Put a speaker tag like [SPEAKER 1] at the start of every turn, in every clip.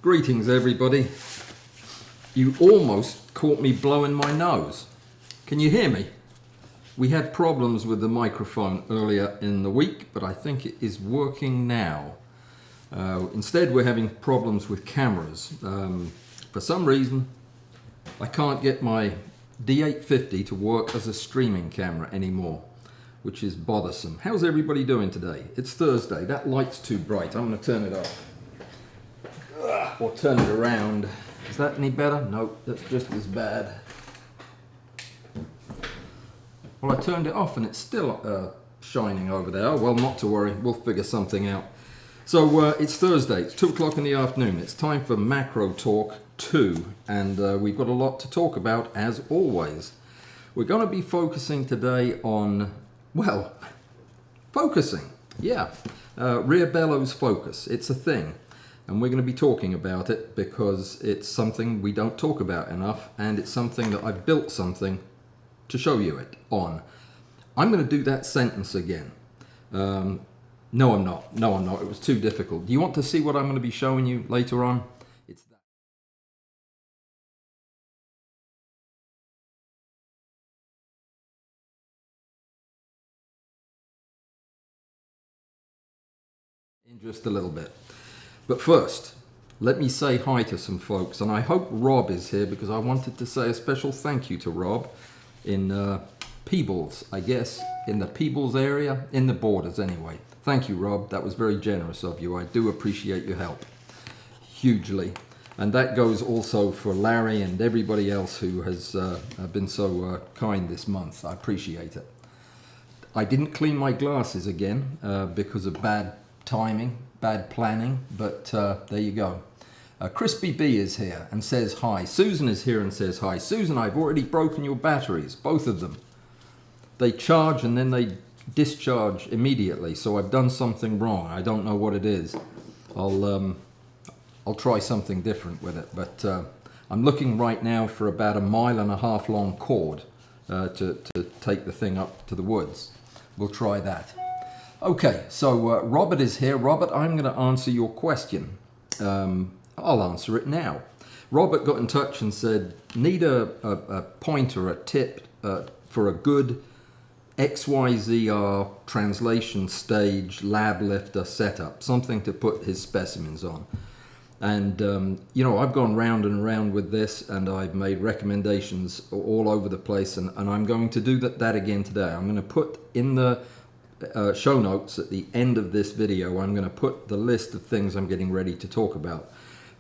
[SPEAKER 1] Greetings everybody. You almost caught me blowing my nose. Can you hear me? We had problems with the microphone earlier in the week, but I think it is working now. Instead we're having problems with cameras. For some reason I can't get my D850 to work as a streaming camera anymore, which is bothersome. How's everybody doing today? It's Thursday. That light's too bright. I'm going to turn it off. Or turn it around. Is that any better? No, that's just as bad. Well, I turned it off and it's still shining over there. Well, not to worry. We'll figure something out. So it's Thursday. It's 2 o'clock in the afternoon. It's time for Macro Talk 2. And we've got a lot to talk about, as always. We're going to be focusing today on, well, focusing. Yeah. Rear-bellows focus. It's a thing. And we're going to be talking about it because it's something we don't talk about enough, and it's something that I've built something to show you it on. I'm going to do that sentence again. No, I'm not. No, I'm not. It was too difficult. Do you want to see what I'm going to be showing you later on? It's that. In just a little bit. But first, let me say hi to some folks, and I hope Rob is here because I wanted to say a special thank you to Rob in Peebles, I guess, in the Peebles area, in the borders anyway. Thank you, Rob. That was very generous of you. I do appreciate your help hugely. And that goes also for Larry and everybody else who has been so kind this month. I appreciate it. I didn't clean my glasses again because of bad timing. Bad planning, but there you go. Crispy B is here and says hi. Susan is here and says hi. Susan, I've already broken your batteries, both of them. They charge and then they discharge immediately, so I've done something wrong. I don't know what it is. I'll try something different with it, but I'm looking right now for about 1.5 miles long cord to take the thing up to the woods. We'll try that. Okay, so Robert is here. Robert, I'm going to answer your question. I'll answer it now. Robert got in touch and said, need a pointer, a tip for a good XYZR translation stage lab lifter setup, something to put his specimens on. And, you know, I've gone round and round with this and I've made recommendations all over the place, and I'm going to do that again today. I'm going to put in the show notes at the end of this video, I'm going to put the list of things I'm getting ready to talk about.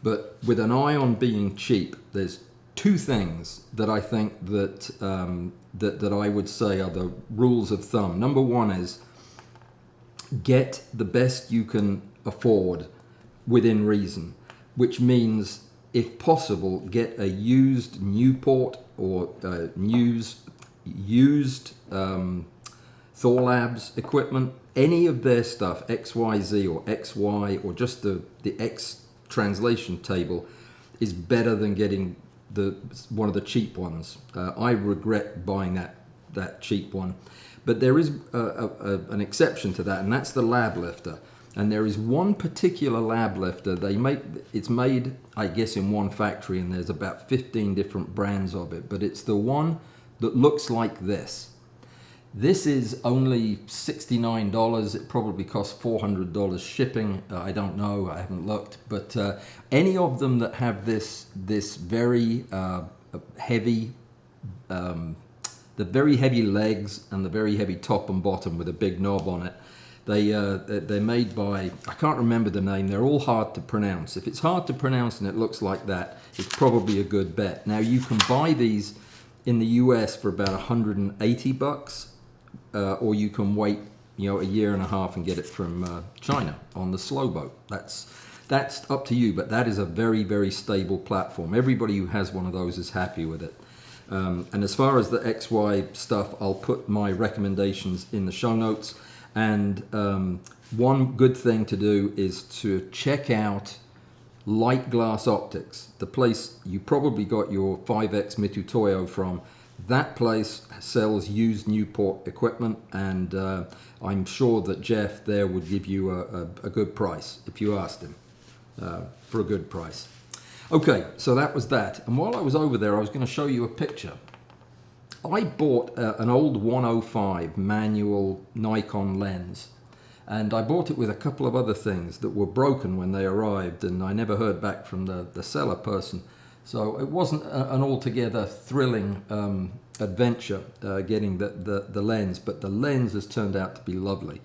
[SPEAKER 1] But with an eye on being cheap, there's 2 things that I think that that I would say are the rules of thumb. Number 1 is get the best you can afford within reason, which means, if possible, get a used Newport or used Thorlabs equipment, any of their stuff, XYZ or XY or just the X translation table is better than getting one of the cheap ones. I regret buying that cheap one, but there is an exception to that, and that's the lab lifter. And there is one particular lab lifter it's made, I guess, in one factory, and there's about 15 different brands of it, but it's the one that looks like this. This is only $69. It probably costs $400 shipping. I don't know. I haven't looked. But any of them that have this very heavy, the very heavy legs and the very heavy top and bottom with a big knob on it, they're made by, I can't remember the name. They're all hard to pronounce. If it's hard to pronounce and it looks like that, it's probably a good bet. Now you can buy these in the US for about 180 bucks. Or you can wait, you know, 1.5 years and get it from China on the slow boat. That's up to you, but that is a very, very stable platform. Everybody who has one of those is happy with it. And as far as the XY stuff, I'll put my recommendations in the show notes. And one good thing to do is to check out Light Glass Optics, the place you probably got your 5X Mitutoyo from. That place sells used Newport equipment, and I'm sure that Jeff there would give you a good price if you asked him for a good price. Okay, so that was that. And while I was over there, I was going to show you a picture. I bought an old 105 manual Nikon lens, and I bought it with a couple of other things that were broken when they arrived, and I never heard back from the seller person. So it wasn't an altogether thrilling adventure getting the lens, but the lens has turned out to be lovely.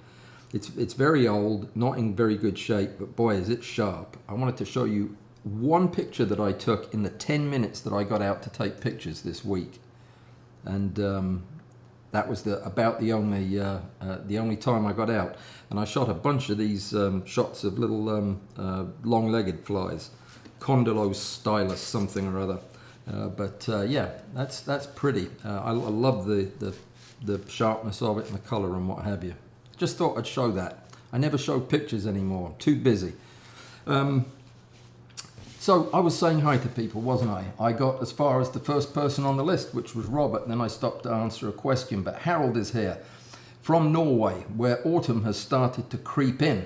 [SPEAKER 1] It's very old, not in very good shape, but boy, is it sharp. I wanted to show you one picture that I took in the 10 minutes that I got out to take pictures this week. And that was about the only time I got out. And I shot a bunch of these shots of little long-legged flies, Condylos stylus something or other. Yeah, that's pretty. I love the sharpness of it and the color and what have you. Just thought I'd show that. I never show pictures anymore. I'm too busy. So I was saying hi to people, wasn't I? I got as far as the first person on the list, which was Robert, and then I stopped to answer a question. But Harold is here from Norway, where autumn has started to creep in.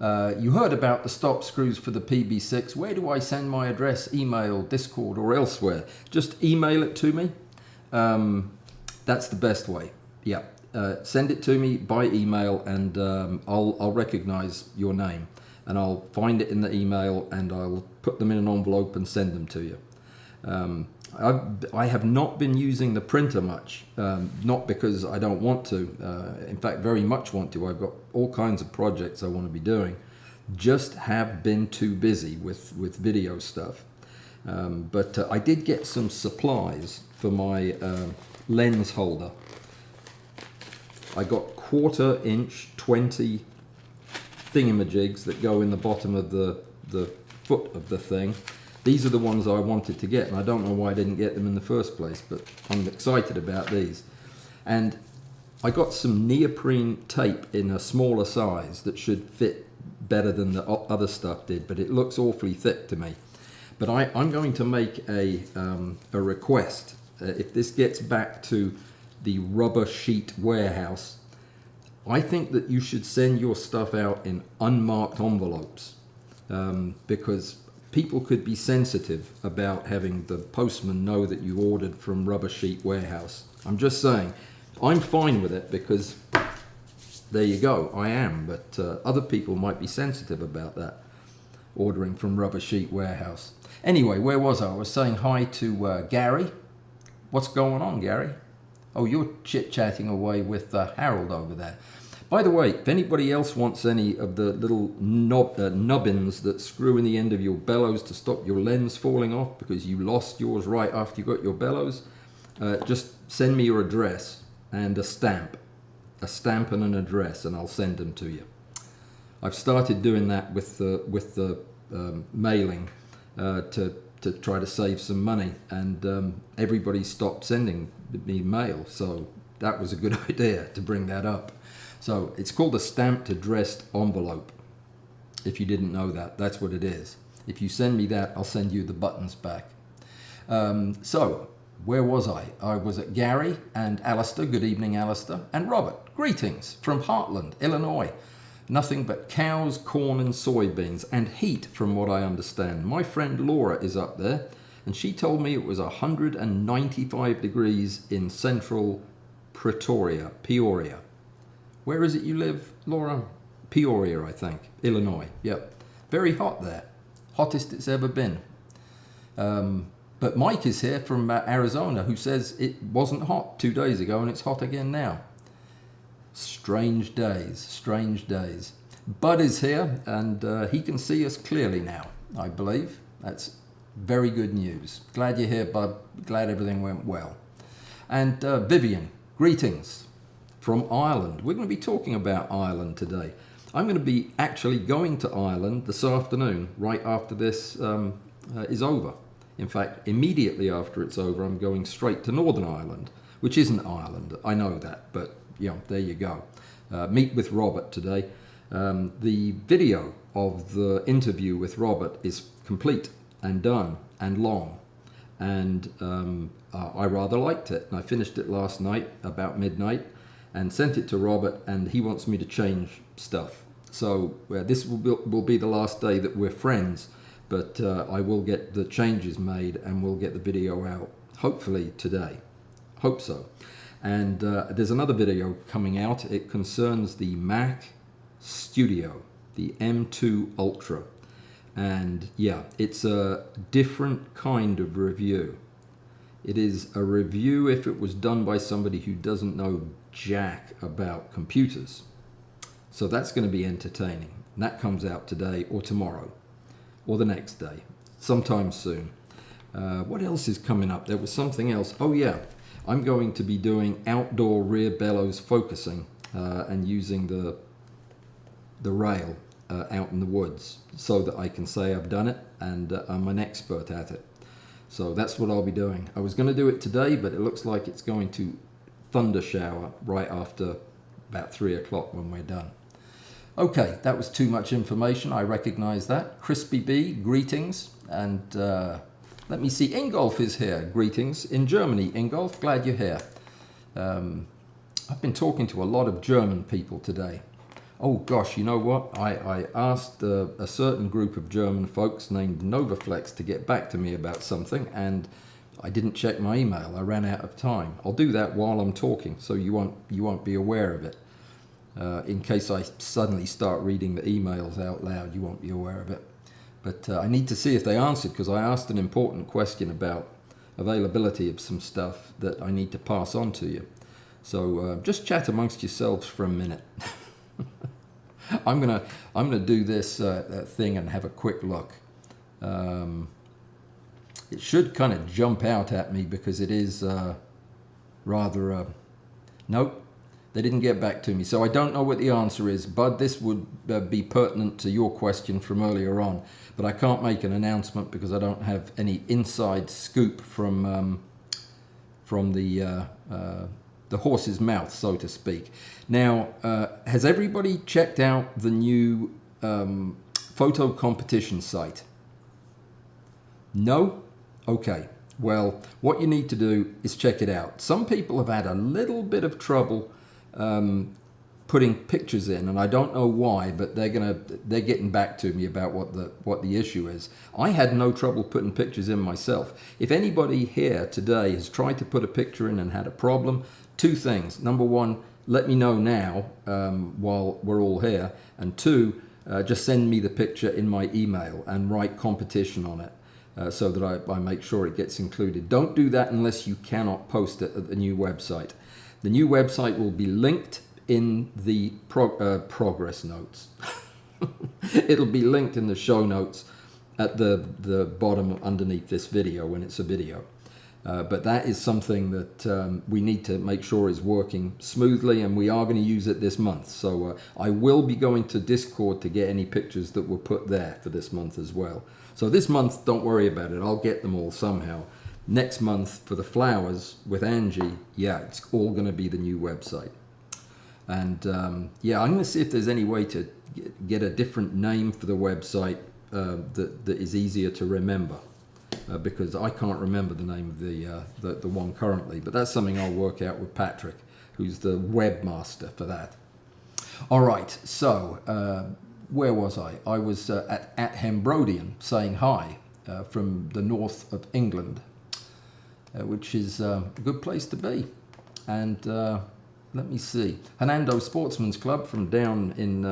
[SPEAKER 1] You heard about the stop screws for the PB6. Where do I send my address, email, Discord, or elsewhere? Just email it to me. That's the best way. Yeah, send it to me by email, and I'll recognize your name. And I'll find it in the email, and I'll put them in an envelope and send them to you. I have not been using the printer much, not because I don't want to. In fact, very much want to. I've got all kinds of projects I want to be doing. Just have been too busy with video stuff. But I did get some supplies for my lens holder. I got 1/4 inch 20 thingamajigs that go in the bottom of the foot of the thing. These are the ones I wanted to get, and I don't know why I didn't get them in the first place, but I'm excited about these. And I got some neoprene tape in a smaller size that should fit better than the other stuff did, but it looks awfully thick to me. But I'm going to make a request. If this gets back to the rubber sheet warehouse, I think that you should send your stuff out in unmarked envelopes, because people could be sensitive about having the postman know that you ordered from Rubber Sheet Warehouse. I'm just saying, I'm fine with it because there you go, I am, but other people might be sensitive about that, ordering from Rubber Sheet Warehouse. Anyway, where was I? I was saying hi to Gary. What's going on, Gary? Oh, you're chit-chatting away with Harold over there. By the way, if anybody else wants any of the little nubbins that screw in the end of your bellows to stop your lens falling off because you lost yours right after you got your bellows, just send me your address and a stamp and an address, and I'll send them to you. I've started doing that with the mailing to try to save some money, and everybody stopped sending me mail, so that was a good idea to bring that up. So it's called a stamped addressed envelope. If you didn't know that, that's what it is. If you send me that, I'll send you the buttons back. So where was I? I was at Gary and Alistair. Good evening, Alistair. And Robert. Greetings from Heartland, Illinois. Nothing but cows, corn and soybeans, and heat from what I understand. My friend Laura is up there, and she told me it was 195 degrees in central Peoria. Where is it you live, Laura? Peoria, I think. Illinois. Yep. Very hot there. Hottest it's ever been. But Mike is here from Arizona, who says it wasn't hot 2 days ago and it's hot again now. Strange days, strange days. Bud is here, and he can see us clearly now, I believe. That's very good news. Glad you're here, Bud. Glad everything went well. And Vivian, greetings from Ireland. We're going to be talking about Ireland today. I'm going to be actually going to Ireland this afternoon, right after this is over. In fact, immediately after it's over, I'm going straight to Northern Ireland, which isn't Ireland. I know that, but yeah, there you go. Meet with Robert today. The video of the interview with Robert is complete and done and long, and I rather liked it. And I finished it last night about midnight and sent it to Robert, and he wants me to change stuff. So this will be the last day that we're friends, but I will get the changes made and we'll get the video out hopefully today. Hope so. And there's another video coming out. It concerns the Mac Studio, the M2 Ultra. And yeah, it's a different kind of review. It is a review if it was done by somebody who doesn't know jack about computers. So that's going to be entertaining. And that comes out today or tomorrow or the next day, sometime soon. What else is coming up? There was something else. Oh yeah, I'm going to be doing outdoor rear bellows focusing and using the rail out in the woods so that I can say I've done it and I'm an expert at it. So that's what I'll be doing. I was going to do it today, but it looks like it's going to thunder shower right after about 3 o'clock when we're done. Okay, that was too much information. I recognize that. Crispy B, greetings. And let me see, Ingolf is here. Greetings in Germany. Ingolf, glad you're here. I've been talking to a lot of German people today. Oh gosh, you know what? I asked a certain group of German folks named Novoflex to get back to me about something, and I didn't check my email. I ran out of time. I'll do that while I'm talking, so you won't be aware of it. In case I suddenly start reading the emails out loud, you won't be aware of it. But I need to see if they answered, because I asked an important question about availability of some stuff that I need to pass on to you. So just chat amongst yourselves for a minute. I'm gonna do this thing and have a quick look. It should kind of jump out at me because it is rather. Nope, they didn't get back to me, so I don't know what the answer is. Bud, this would be pertinent to your question from earlier on, but I can't make an announcement because I don't have any inside scoop from the horse's mouth, so to speak. Now, has everybody checked out the new photo competition site? No? Okay. Well, what you need to do is check it out. Some people have had a little bit of trouble putting pictures in, and I don't know why, but they're getting back to me about what the issue is. I had no trouble putting pictures in myself. If anybody here today has tried to put a picture in and had a problem, two things. Number one, let me know now while we're all here, and two, just send me the picture in my email and write competition on it so that I make sure it gets included. Don't do that unless you cannot post it at the new website. The new website will be linked in the progress notes. It'll be linked in the show notes at the bottom underneath this video when it's a video. But that is something that we need to make sure is working smoothly, and we are going to use it this month. So I will be going to Discord to get any pictures that were put there for this month as well. So this month, don't worry about it. I'll get them all somehow. Next month for the flowers with Angi, yeah, it's all going to be the new website. And yeah, I'm going to see if there's any way to get a different name for the website that is easier to remember. Because I can't remember the name of the one currently, but that's something I'll work out with Patrick, who's the webmaster for that. All right, so where was I? I was at Hembrodian saying hi from the north of England, which is a good place to be. And let me see, Hernando Sportsman's Club from down in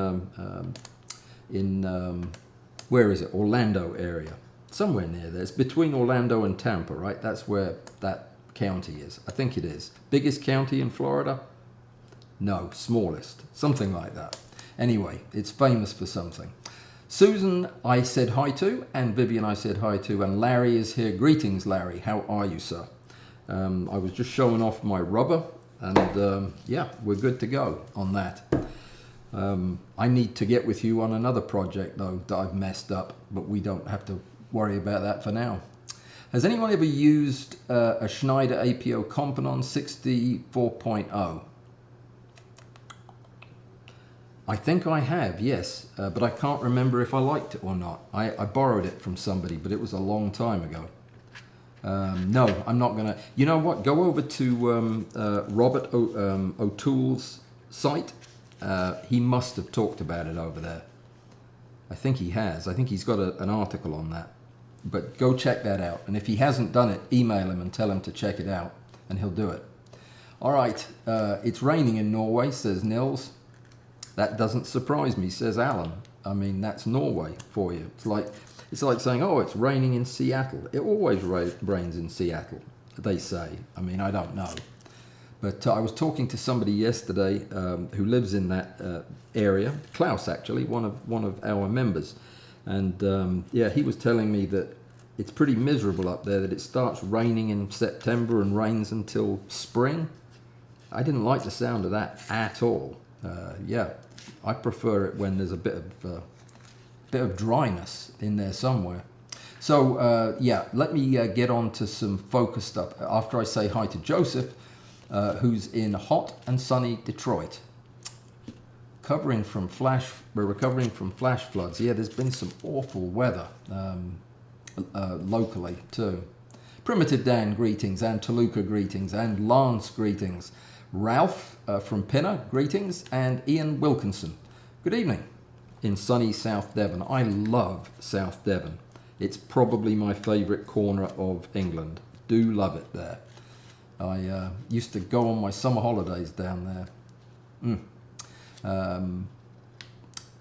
[SPEAKER 1] where is it? Orlando area. Somewhere near there. It's between Orlando and Tampa, right? That's where that county is. I think it is. Biggest county in Florida? No, smallest. Something like that. Anyway, it's famous for something. Susan, I said hi to, and Vivian, I said hi to, and Larry is here. Greetings, Larry. How are you, sir? I was just showing off my rubber, and yeah, we're good to go on that. I need to get with you on another project, though, that I've messed up, but we don't have to worry about that for now. Has anyone ever used a Schneider APO Componon 64.0? I think I have, yes, but I can't remember if I liked it or not. I borrowed it from somebody, but it was a long time ago. No, I'm not gonna. You know what? Go over to Robert O'Toole's site. He must have talked about it over there. I think he has. I think he's got an article on that. But go check that out. And if he hasn't done it, email him and tell him to check it out, and he'll do it. All right, it's raining in Norway, says Nils. That doesn't surprise me, says Alan. I mean, that's Norway for you. It's like saying, oh, it's raining in Seattle. It always rains in Seattle, they say. I mean, I don't know. But I was talking to somebody yesterday who lives in that area, Klaus actually, one of our members. And yeah, he was telling me that it's pretty miserable up there, that it starts raining in September and rains until spring. I didn't like the sound of that at all. Yeah, I prefer it when there's a bit of dryness in there somewhere. So yeah, let me get on to some focus stuff after I say hi to Joseph, who's in hot and sunny Detroit. We're recovering from flash floods. Yeah, there's been some awful weather locally too. Primitive Dan, greetings, and Toluca, greetings, and Lance, greetings. Ralph from Pinner, greetings, and Ian Wilkinson, good evening, in sunny South Devon. I love South Devon. It's probably my favourite corner of England. Do love it there. I used to go on my summer holidays down there.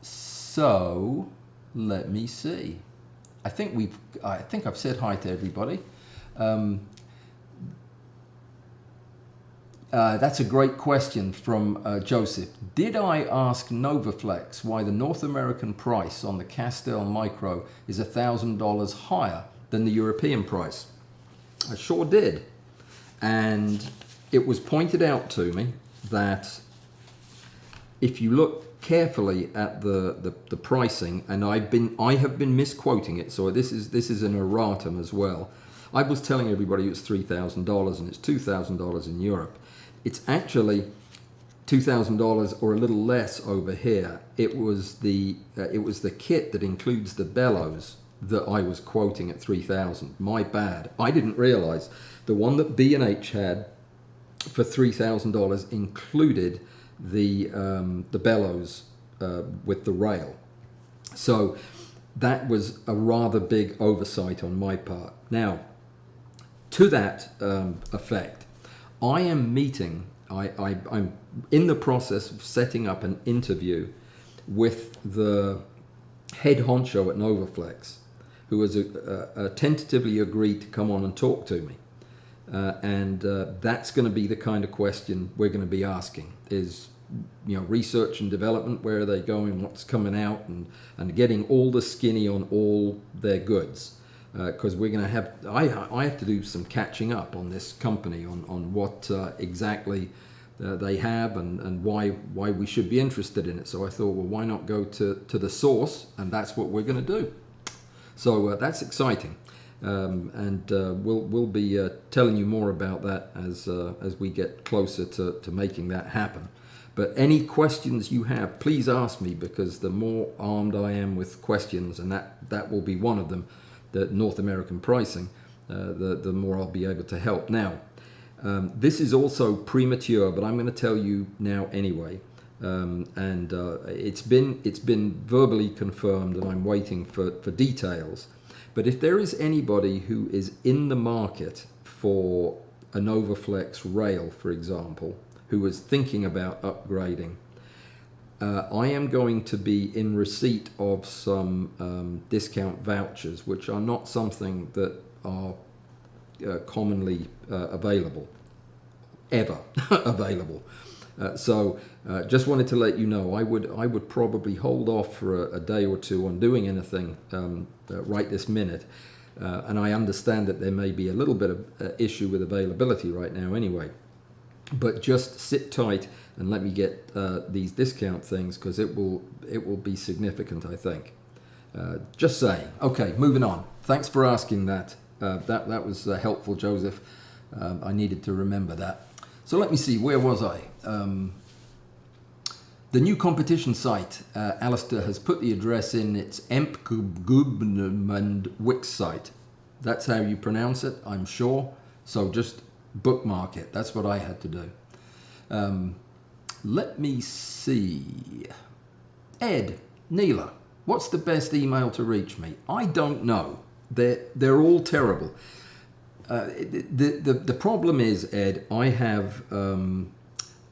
[SPEAKER 1] So let me see. I think I've said hi to everybody. That's a great question from Joseph. Did I ask Novoflex why the North American price on the Castell Micro is $1,000 higher than the European price? I sure did. And it was pointed out to me that if you look carefully at the pricing, and I have been misquoting it, so this is an erratum as well. I was telling everybody it was $3,000 and it's $2,000 in Europe. It's actually $2,000 or a little less over here. It was the kit that includes the bellows that I was quoting at $3,000. My bad. I didn't realize the one that B&H had for $3,000 included the bellows with the rail. So that was a rather big oversight on my part. Now, to that effect, I'm in the process of setting up an interview with the head honcho at Novaflex, who has tentatively agreed to come on and talk to me. And that's going to be the kind of question we're going to be asking is, research and development, where are they going, what's coming out, and getting all the skinny on all their goods. Because we're going to have, I have to do some catching up on this company on what exactly they have and why we should be interested in it. So I thought, well, why not go to the source, and that's what we're going to do. So that's exciting, and we'll be telling you more about that as we get closer to making that happen. But any questions you have, please ask me, because the more armed I am with questions, and that will be one of them, the North American pricing, the more I'll be able to help. Now, this is also premature, but I'm going to tell you now anyway. And it's been verbally confirmed, and I'm waiting for details. But if there is anybody who is in the market for a Novoflex rail, for example, who is thinking about upgrading, I am going to be in receipt of some discount vouchers, which are not something that are commonly available, ever available. So just wanted to let you know, I would probably hold off for a day or two on doing anything right this minute. And I understand that there may be a little bit of issue with availability right now anyway. But just sit tight and let me get these discount things, because it will be significant, I think. Just saying. Okay, moving on. Thanks for asking that. That was helpful, Joseph. I needed to remember that. So let me see, where was I? The new competition site, Alistair has put the address in. It's Wix site. That's how you pronounce it, I'm sure. So just bookmark it. That's what I had to do. Let me see. Ed Neela, What's the best email to reach me? I don't know. They're all terrible. The problem is, Ed, I have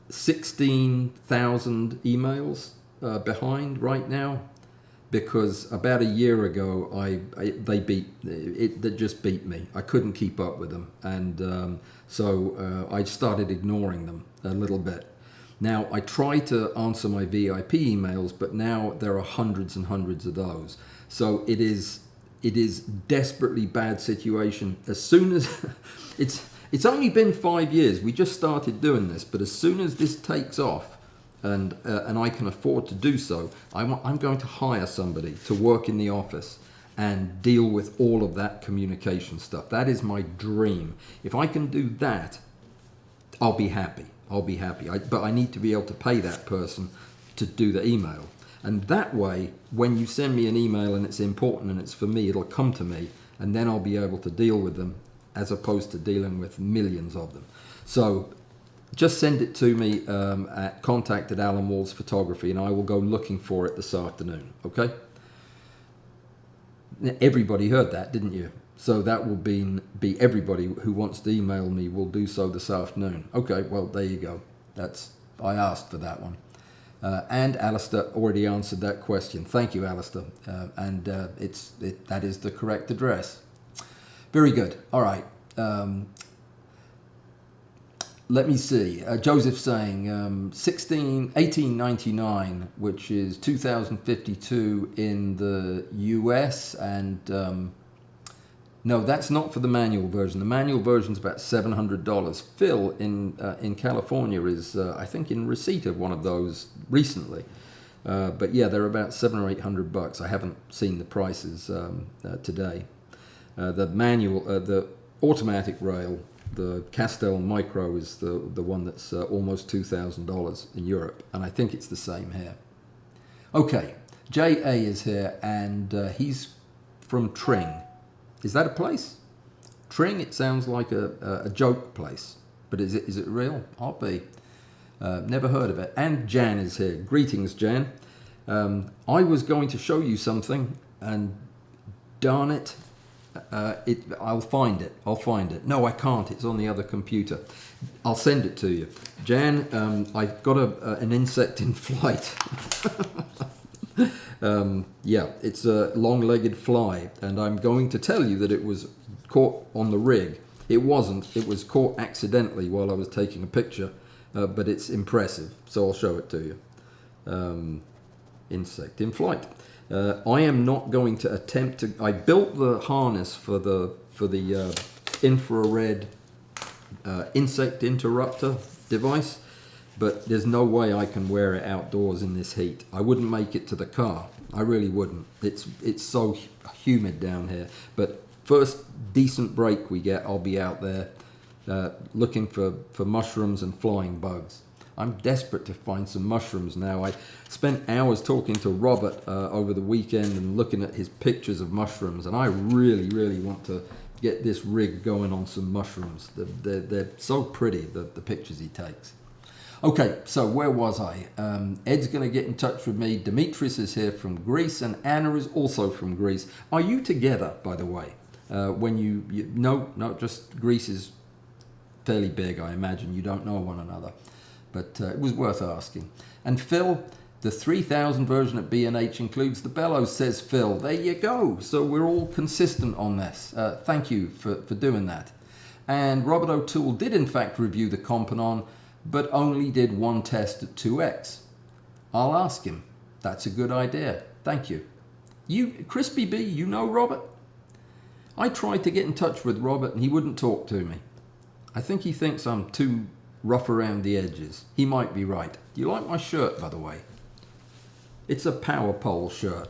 [SPEAKER 1] 16,000 emails behind right now, because about a year ago they just beat me. I couldn't keep up with them, and so I started ignoring them a little bit. Now I try to answer my VIP emails, but now there are hundreds and hundreds of those. So it is desperately bad situation. As soon as it's only been 5 years, we just started doing this, but as soon as this takes off, and I can afford to do so, I'm going to hire somebody to work in the office and deal with all of that communication stuff. That is my dream. If I can do that, I'll be happy. But I need to be able to pay that person to do the email. And that way, when you send me an email and it's important and it's for me, it'll come to me, and then I'll be able to deal with them, as opposed to dealing with millions of them. So just send it to me at contact@Allan Walls Photography, and I will go looking for it this afternoon, okay? Everybody heard that, didn't you? So that will be everybody who wants to email me will do so this afternoon. Okay, well, there you go. I asked for that one. And Alistair already answered that question. Thank you, Alistair. That is the correct address. Very good. All right. Let me see. Joseph saying 1899, which is 2052 in the US, and no, that's not for the manual version. The manual version is about $700. Phil in California is, I think, in receipt of one of those recently. But yeah, they're about $700 or $800. I haven't seen the prices today. The manual, the automatic rail, the Castel Micro is the one that's almost $2,000 in Europe, and I think it's the same here. Okay, J.A. is here, and he's from Tring. Is that a place? Tring, it sounds like a joke place, but is it real? I'll be. Never heard of it. And Jan is here. Greetings, Jan. I was going to show you something, and darn it, I'll find it. No, I can't. It's on the other computer. I'll send it to you. Jan, I've got an insect in flight. Yeah, it's a long-legged fly, and I'm going to tell you that it was caught on the rig. It wasn't. It was caught accidentally while I was taking a picture, but it's impressive, so I'll show it to you. Insect in flight. I am not going to attempt to. I built the harness for the infrared insect interrupter device, but there's no way I can wear it outdoors in this heat. I wouldn't make it to the car. I really wouldn't. It's so humid down here. But first decent break we get, I'll be out there looking for mushrooms and flying bugs. I'm desperate to find some mushrooms now. I spent hours talking to Robert over the weekend and looking at his pictures of mushrooms, and I really, really want to get this rig going on some mushrooms. They're so pretty, the pictures he takes. Okay, so where was I? Ed's going to get in touch with me. Dimitris is here from Greece, and Anna is also from Greece. Are you together, by the way? No, just Greece is fairly big, I imagine. You don't know one another. But it was worth asking. And Phil, the 3000 version at B&H includes the bellows, says Phil. There you go. So we're all consistent on this. Thank you for doing that. And Robert O'Toole did in fact review the Companon, but only did one test at 2x. I'll ask him. That's a good idea. Thank you. Crispy B, you know Robert? I tried to get in touch with Robert and he wouldn't talk to me. I think he thinks I'm too rough around the edges. He might be right. Do you like my shirt, by the way? It's a power pole shirt.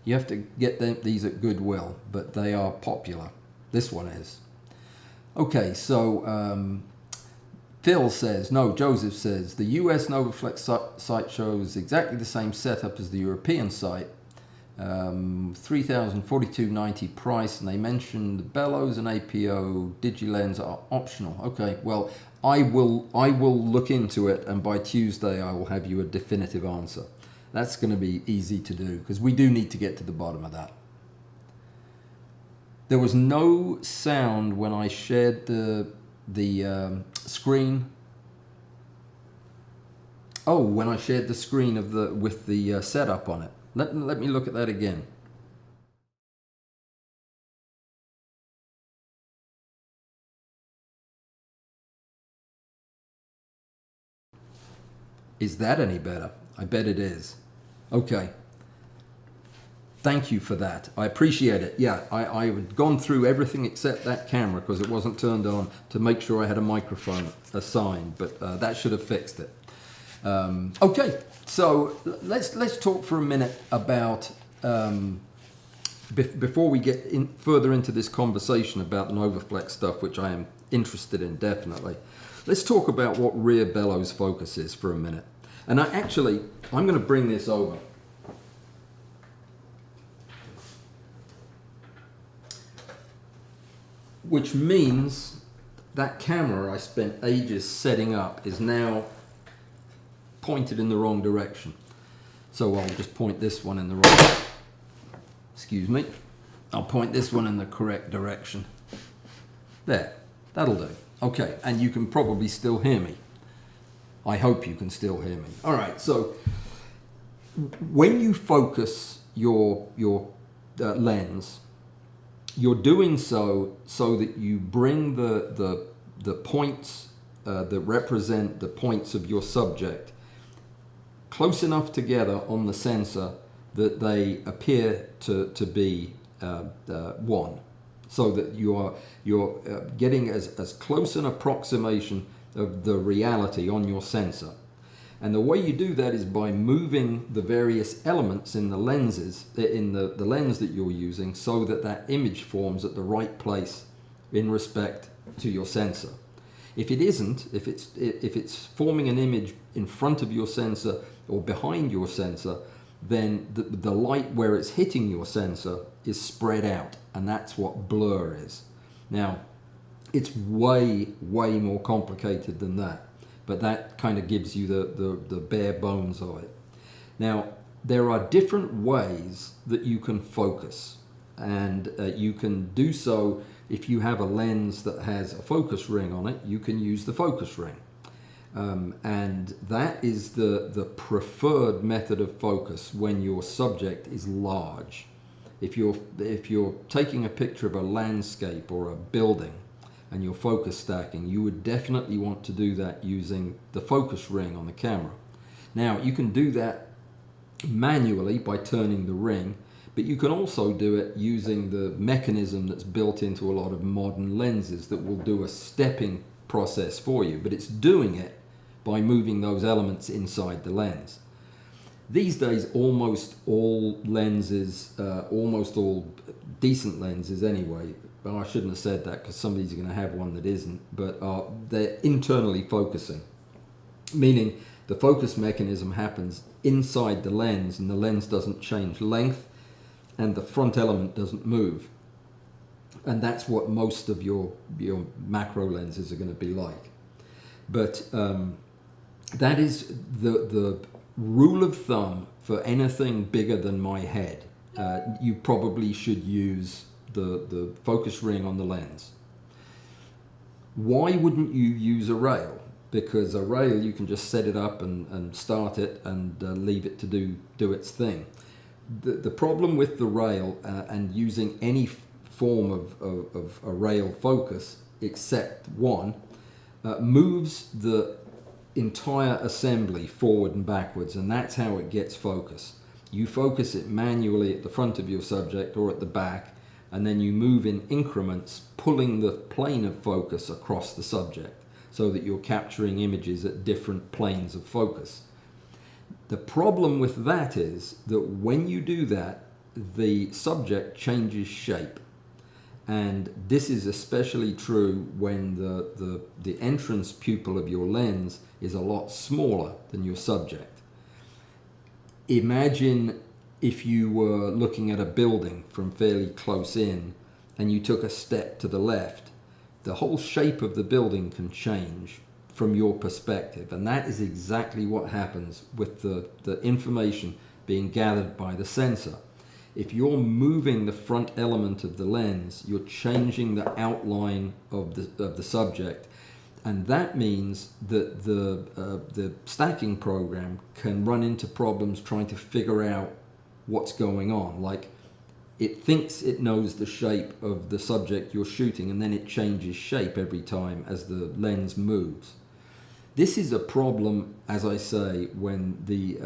[SPEAKER 1] You have to get these at Goodwill, but they are popular. This one is. Okay, so Phil says, no, Joseph says, the US Novaflex site shows exactly the same setup as the European site. $3,042.90 price, and they mentioned the bellows and APO digilens are optional. Okay, well, I will look into it, and by Tuesday I will have you a definitive answer. That's going to be easy to do because we do need to get to the bottom of that. There was no sound when I shared the screen. Oh, when I shared the screen of with the setup on it. Let me look at that again. Is that any better? I bet it is. Okay. Thank you for that. I appreciate it. Yeah, I had gone through everything except that camera because it wasn't turned on to make sure I had a microphone assigned, but that should have fixed it. Okay, so let's talk for a minute about, before we get further into this conversation about the Novoflex stuff, which I am interested in definitely. Let's talk about what rear bellows focus is for a minute. And I'm going to bring this over. Which means that camera I spent ages setting up is now pointed in the wrong direction. So I'll just point this one in the wrong, excuse me. I'll point this one in the correct direction. There, that'll do. Okay, and you can probably still hear me. I hope you can still hear me. All right, so when you focus your lens, you're doing so that you bring the points that represent the points of your subject close enough together on the sensor that they appear to be one, so that you're getting as close an approximation of the reality on your sensor. And the way you do that is by moving the various elements in the lenses, in the lens that you're using, so that that image forms at the right place in respect to your sensor. If it isn't, if it's forming an image in front of your sensor or behind your sensor, then the light where it's hitting your sensor is spread out, and that's what blur is. Now, it's way more complicated than that, but that kind of gives you the bare bones of it. Now, there are different ways that you can focus, and you can do so. If you have a lens that has a focus ring on it, you can use the focus ring. And that is the preferred method of focus when your subject is large. If you're taking a picture of a landscape or a building and you're focus stacking, you would definitely want to do that using the focus ring on the camera. Now, you can do that manually by turning the ring, but you can also do it using the mechanism that's built into a lot of modern lenses that will do a stepping process for you, but it's doing it by moving those elements inside the lens. These days, almost all lenses, almost all decent lenses anyway, well, I shouldn't have said that because somebody's going to have one that isn't, but they're internally focusing, meaning the focus mechanism happens inside the lens and the lens doesn't change length and the front element doesn't move. And that's what most of your macro lenses are going to be like. But that is the rule of thumb for anything bigger than my head. You probably should use the focus ring on the lens. Why wouldn't you use a rail? Because a rail, you can just set it up and start it and leave it to do its thing. The problem with the rail and using any form of a rail focus except one moves the entire assembly forward and backwards, and that's how it gets focus. You focus it manually at the front of your subject or at the back, and then you move in increments, pulling the plane of focus across the subject so that you're capturing images at different planes of focus. The problem with that is that when you do that, the subject changes shape. And this is especially true when the entrance pupil of your lens is a lot smaller than your subject. Imagine if you were looking at a building from fairly close in and you took a step to the left. The whole shape of the building can change from your perspective. And that is exactly what happens with the information being gathered by the sensor. If you're moving the front element of the lens, you're changing the outline of the subject. And that means that the stacking program can run into problems trying to figure out what's going on. Like, it thinks it knows the shape of the subject you're shooting, and then it changes shape every time as the lens moves. This is a problem, as I say, when the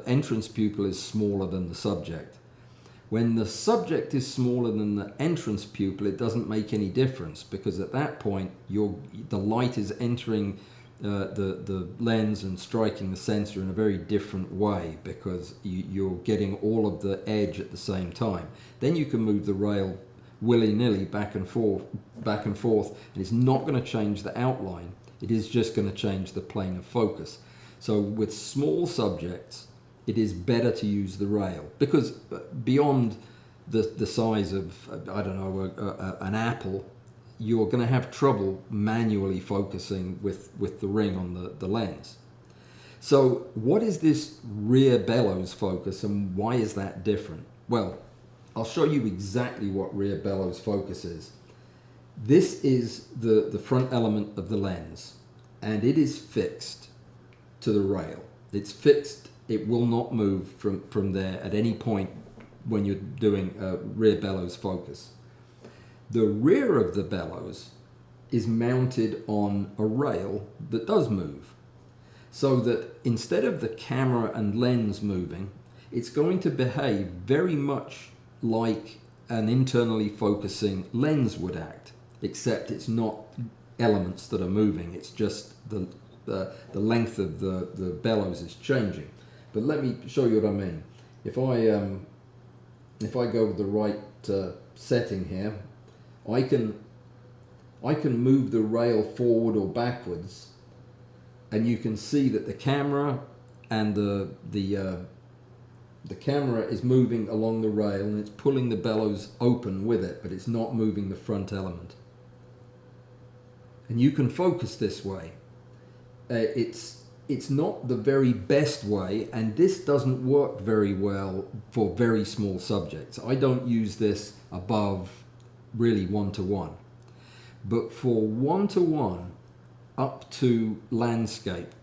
[SPEAKER 1] entrance pupil is smaller than the subject. When the subject is smaller than the entrance pupil, it doesn't make any difference, because at that point the light is entering the lens and striking the sensor in a very different way, because you're getting all of the edge at the same time. Then you can move the rail willy-nilly back and forth, and it's not going to change the outline. It is just going to change the plane of focus. So with small subjects, it is better to use the rail, because beyond the size of, I don't know, an apple, you're going to have trouble manually focusing with the ring on the lens. So what is this rear bellows focus, and why is that different? Well, I'll show you exactly what rear bellows focus is. This is the front element of the lens, and it is fixed to the rail. It's fixed. It will not move from there at any point when you're doing rear bellows focus. The rear of the bellows is mounted on a rail that does move, so that instead of the camera and lens moving, it's going to behave very much like an internally focusing lens would act, except it's not elements that are moving. It's just the length of the bellows is changing. But let me show you what I mean. If I go with the right setting here, I can move the rail forward or backwards, and you can see that the camera and the camera is moving along the rail, and it's pulling the bellows open with it, but it's not moving the front element. And you can focus this way. It's not the very best way, and this doesn't work very well for very small subjects. I don't use this above really 1:1. But for 1:1 up to landscape,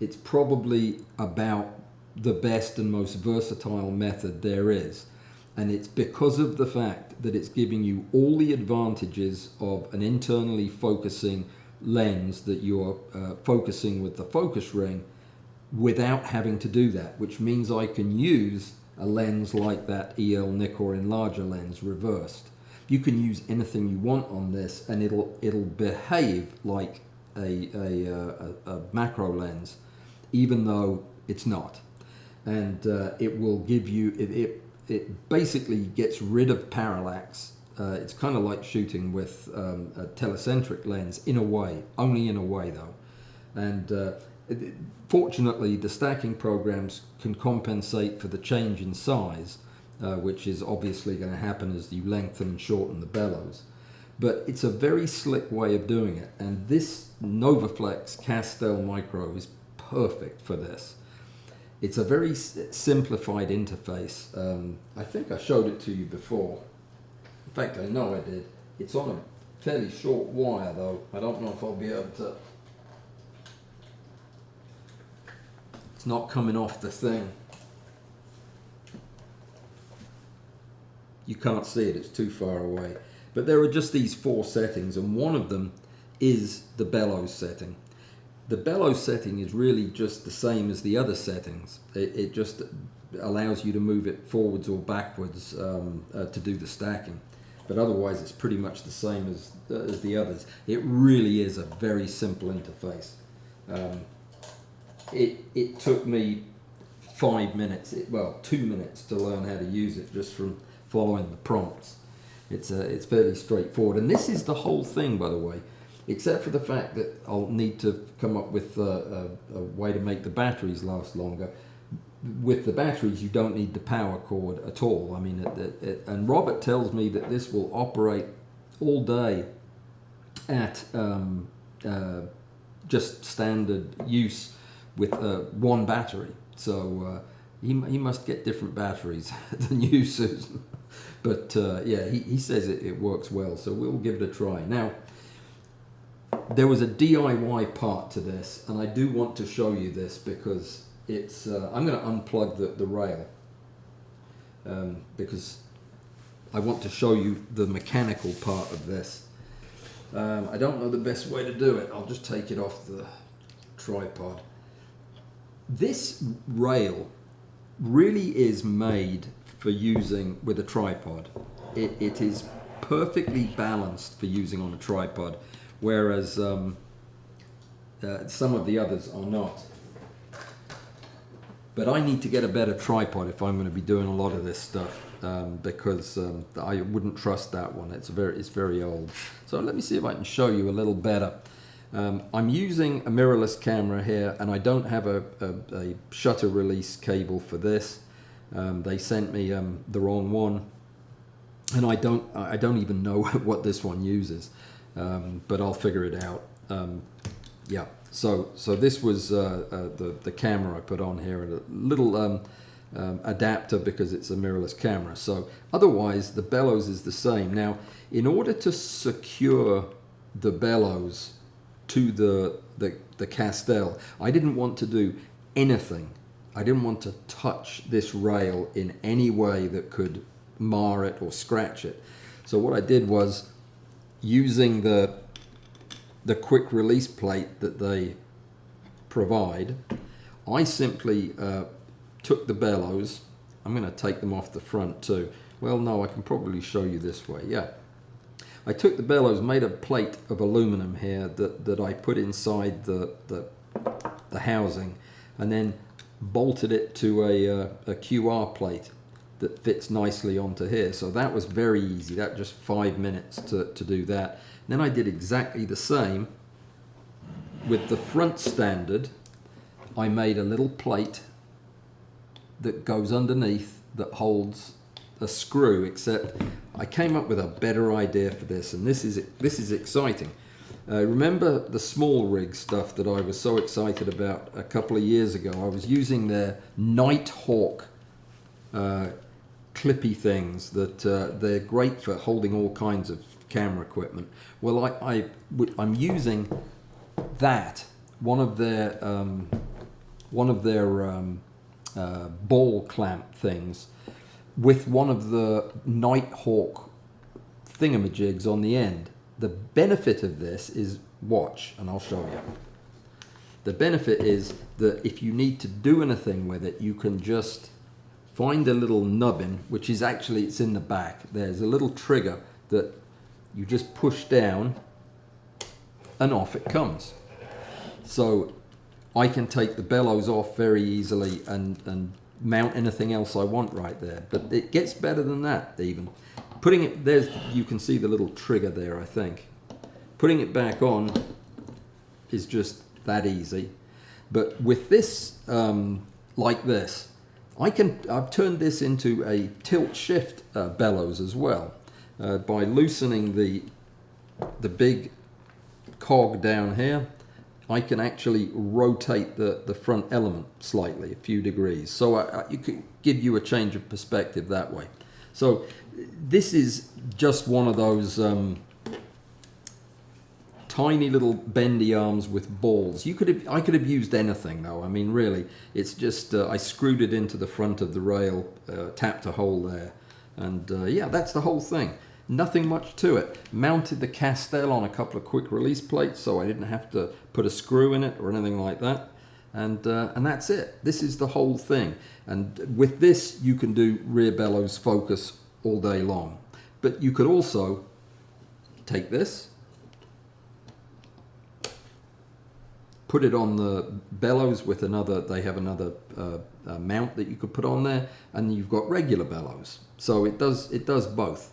[SPEAKER 1] it's probably about the best and most versatile method there is. And it's because of the fact that it's giving you all the advantages of an internally focusing lens that you're focusing with the focus ring without having to do that, which means I can use a lens like that EL Nikkor enlarger lens reversed. You can use anything you want on this, and it'll behave like a macro lens, even though it's not. And it will give you, it basically gets rid of parallax. It's kind of like shooting with a telecentric lens in a way, only in a way though. And fortunately, the stacking programs can compensate for the change in size, which is obviously going to happen as you lengthen and shorten the bellows. But it's a very slick way of doing it, and this Novoflex Castel Micro is perfect for this. It's a very simplified interface. I think I showed it to you before. In fact, I know I did. It's on a fairly short wire though. I don't know if I'll be able to. It's not coming off the thing. You can't see it, it's too far away. But there are just these 4 settings, and one of them is the bellows setting. The bellows setting is really just the same as the other settings. It just allows you to move it forwards or backwards to do the stacking. But otherwise it's pretty much the same as the others. It really is a very simple interface. It took me 5 minutes, 2 minutes to learn how to use it just from following the prompts. It's fairly straightforward, and this is the whole thing, by the way, except for the fact that I'll need to come up with a way to make the batteries last longer. With the batteries, you don't need the power cord at all. I mean, and Robert tells me that this will operate all day at just standard use with one battery. So he must get different batteries than you, Susan. But yeah, he says it works well, so we'll give it a try. Now, there was a DIY part to this, and I do want to show you this because it's. I'm going to unplug the rail because I want to show you the mechanical part of this. I don't know the best way to do it. I'll just take it off the tripod. This rail really is made for using with a tripod. It is perfectly balanced for using on a tripod, whereas some of the others are not. But I need to get a better tripod if I'm going to be doing a lot of this stuff, because I wouldn't trust that one. It's very old. So let me see if I can show you a little better. I'm using a mirrorless camera here, and I don't have a shutter release cable for this. They sent me the wrong one, and I don't even know what this one uses, but I'll figure it out. Yeah. So this was the camera I put on here, and a little adapter because it's a mirrorless camera. So otherwise the bellows is the same. Now, in order to secure the bellows to the Castell, I didn't want to do anything. I didn't want to touch this rail in any way that could mar it or scratch it. So what I did was, using the quick release plate that they provide, I simply took the bellows. I'm going to take them off the front too. Well, no, I can probably show you this way. Yeah. I took the bellows, made a plate of aluminum here that I put inside the housing, and then bolted it to a QR plate that fits nicely onto here. So that was very easy. That just 5 minutes to do that. Then I did exactly the same with the front standard. I made a little plate that goes underneath that holds a screw, except I came up with a better idea for this, and this is exciting. Remember the small rig stuff that I was so excited about a couple of years ago? I was using their Nighthawk clippy things that they're great for holding all kinds of camera equipment. Well, I'm using that, one of their ball clamp things, with one of the Nighthawk thingamajigs on the end. The benefit of this is, watch, and I'll show you. The benefit is that if you need to do anything with it, you can just find a little nubbin, which is actually, it's in the back. There's a little trigger that you just push down, and off it comes. So I can take the bellows off very easily and mount anything else I want right there. But it gets better than that even. Putting it, you can see the little trigger there, I think. Putting it back on is just that easy. But with this, like this, I've turned this into a tilt shift bellows as well, by loosening the big cog down here. I can actually rotate the front element slightly, a few degrees. So you could give you a change of perspective that way. So this is just one of those tiny little bendy arms with balls. I could have used anything though. I mean, really, it's just I screwed it into the front of the rail, tapped a hole there, and yeah, that's the whole thing. Nothing much to it. Mounted the Castell on a couple of quick release plates, so I didn't have to put a screw in it or anything like that. And that's it. This is the whole thing. And with this, you can do rear bellows focus all day long. But you could also take this, put it on the bellows with another, they have another mount that you could put on there, and you've got regular bellows. So it does both.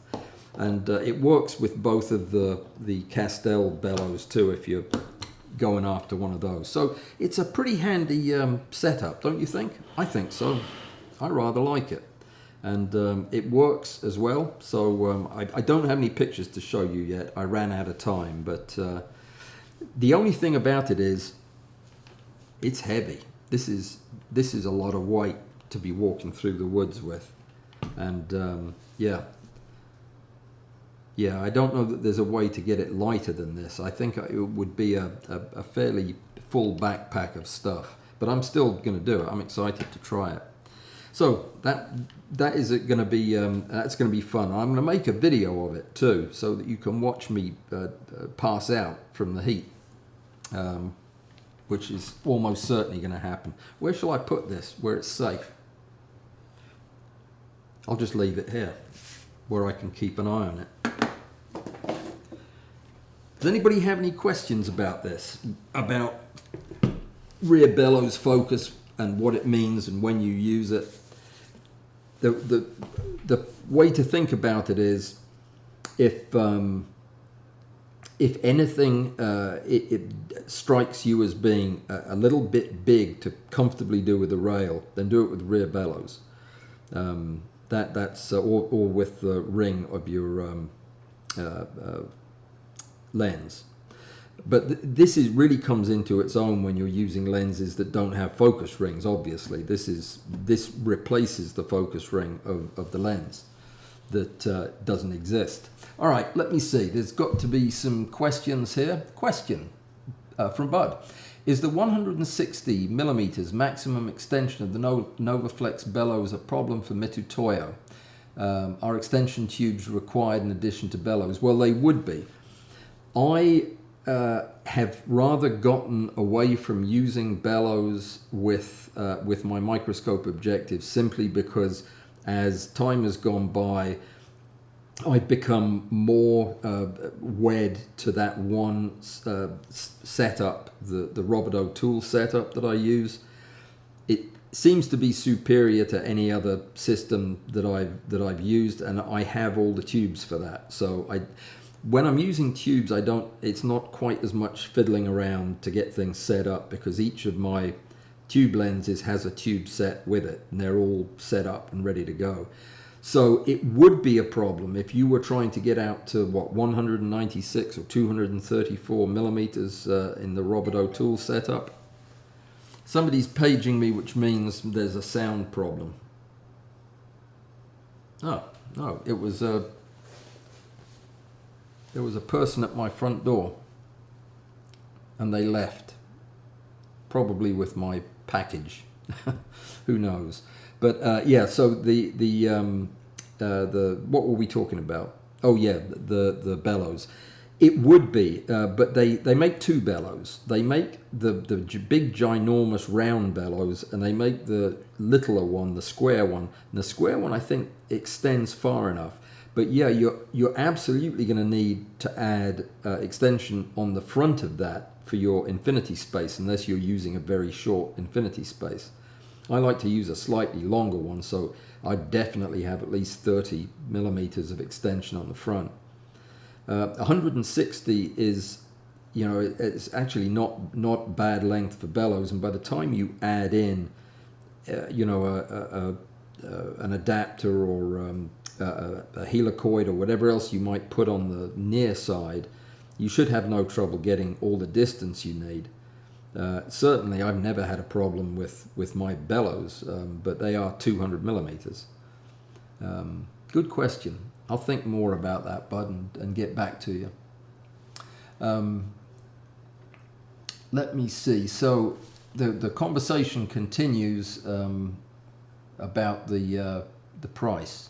[SPEAKER 1] And it works with both of the Castell bellows too, if you're going after one of those. So it's a pretty handy setup, don't you think? I think so. I rather like it. And it works as well. So I don't have any pictures to show you yet. I ran out of time, but The only thing about it is it's heavy. This is a lot of weight to be walking through the woods with, and yeah, I don't know that there's a way to get it lighter than this. I think it would be a fairly full backpack of stuff, but I'm still going to do it. I'm excited to try it. So that is going to be that's going to be fun. I'm going to make a video of it too, so that you can watch me pass out from the heat, which is almost certainly going to happen. Where shall I put this where it's safe? I'll just leave it here where I can keep an eye on it. Does anybody have any questions about this, about rear bellows focus and what it means and when you use it? The way to think about it is, if anything it strikes you as being a little bit big to comfortably do with the rail, then do it with rear bellows. That's or with the ring of your lens. But this really comes into its own when you're using lenses that don't have focus rings. Obviously, this replaces the focus ring of the lens that doesn't exist. All right, let me see. There's got to be some questions here. Question from Bud: is the 160 millimeters maximum extension of the Novaflex bellows a problem for Mitutoyo? Are extension tubes required in addition to bellows? Well, they would be. I have rather gotten away from using bellows with my microscope objective, simply because as time has gone by, I've become more wed to that one setup, the Roboto tool setup that I use. It seems to be superior to any other system that I've used, and I have all the tubes for that. So when I'm using tubes, it's not quite as much fiddling around to get things set up, because each of my tube lenses has a tube set with it, and they're all set up and ready to go. So it would be a problem if you were trying to get out to 196 or 234 millimeters in the Roboto tool setup. Somebody's paging me, which means there's a sound problem. Oh, no, there was a person at my front door, and they left, probably with my package. Who knows? But yeah, so the what were we talking about? Oh yeah, the bellows. It would be, but they make two bellows. They make the big ginormous round bellows, and they make the littler one, the square one. And the square one, I think, extends far enough. But yeah, you're absolutely going to need to add extension on the front of that for your infinity space, unless you're using a very short infinity space. I like to use a slightly longer one, so I definitely have at least 30 millimeters of extension on the front. 160 is, it's actually not bad length for bellows, and by the time you add in, an adapter or a helicoid or whatever else you might put on the near side, you should have no trouble getting all the distance you need. Certainly, I've never had a problem with my bellows, but they are 200 millimeters. Good question. I'll think more about that, Bud, and get back to you. Let me see. So the conversation continues about the price.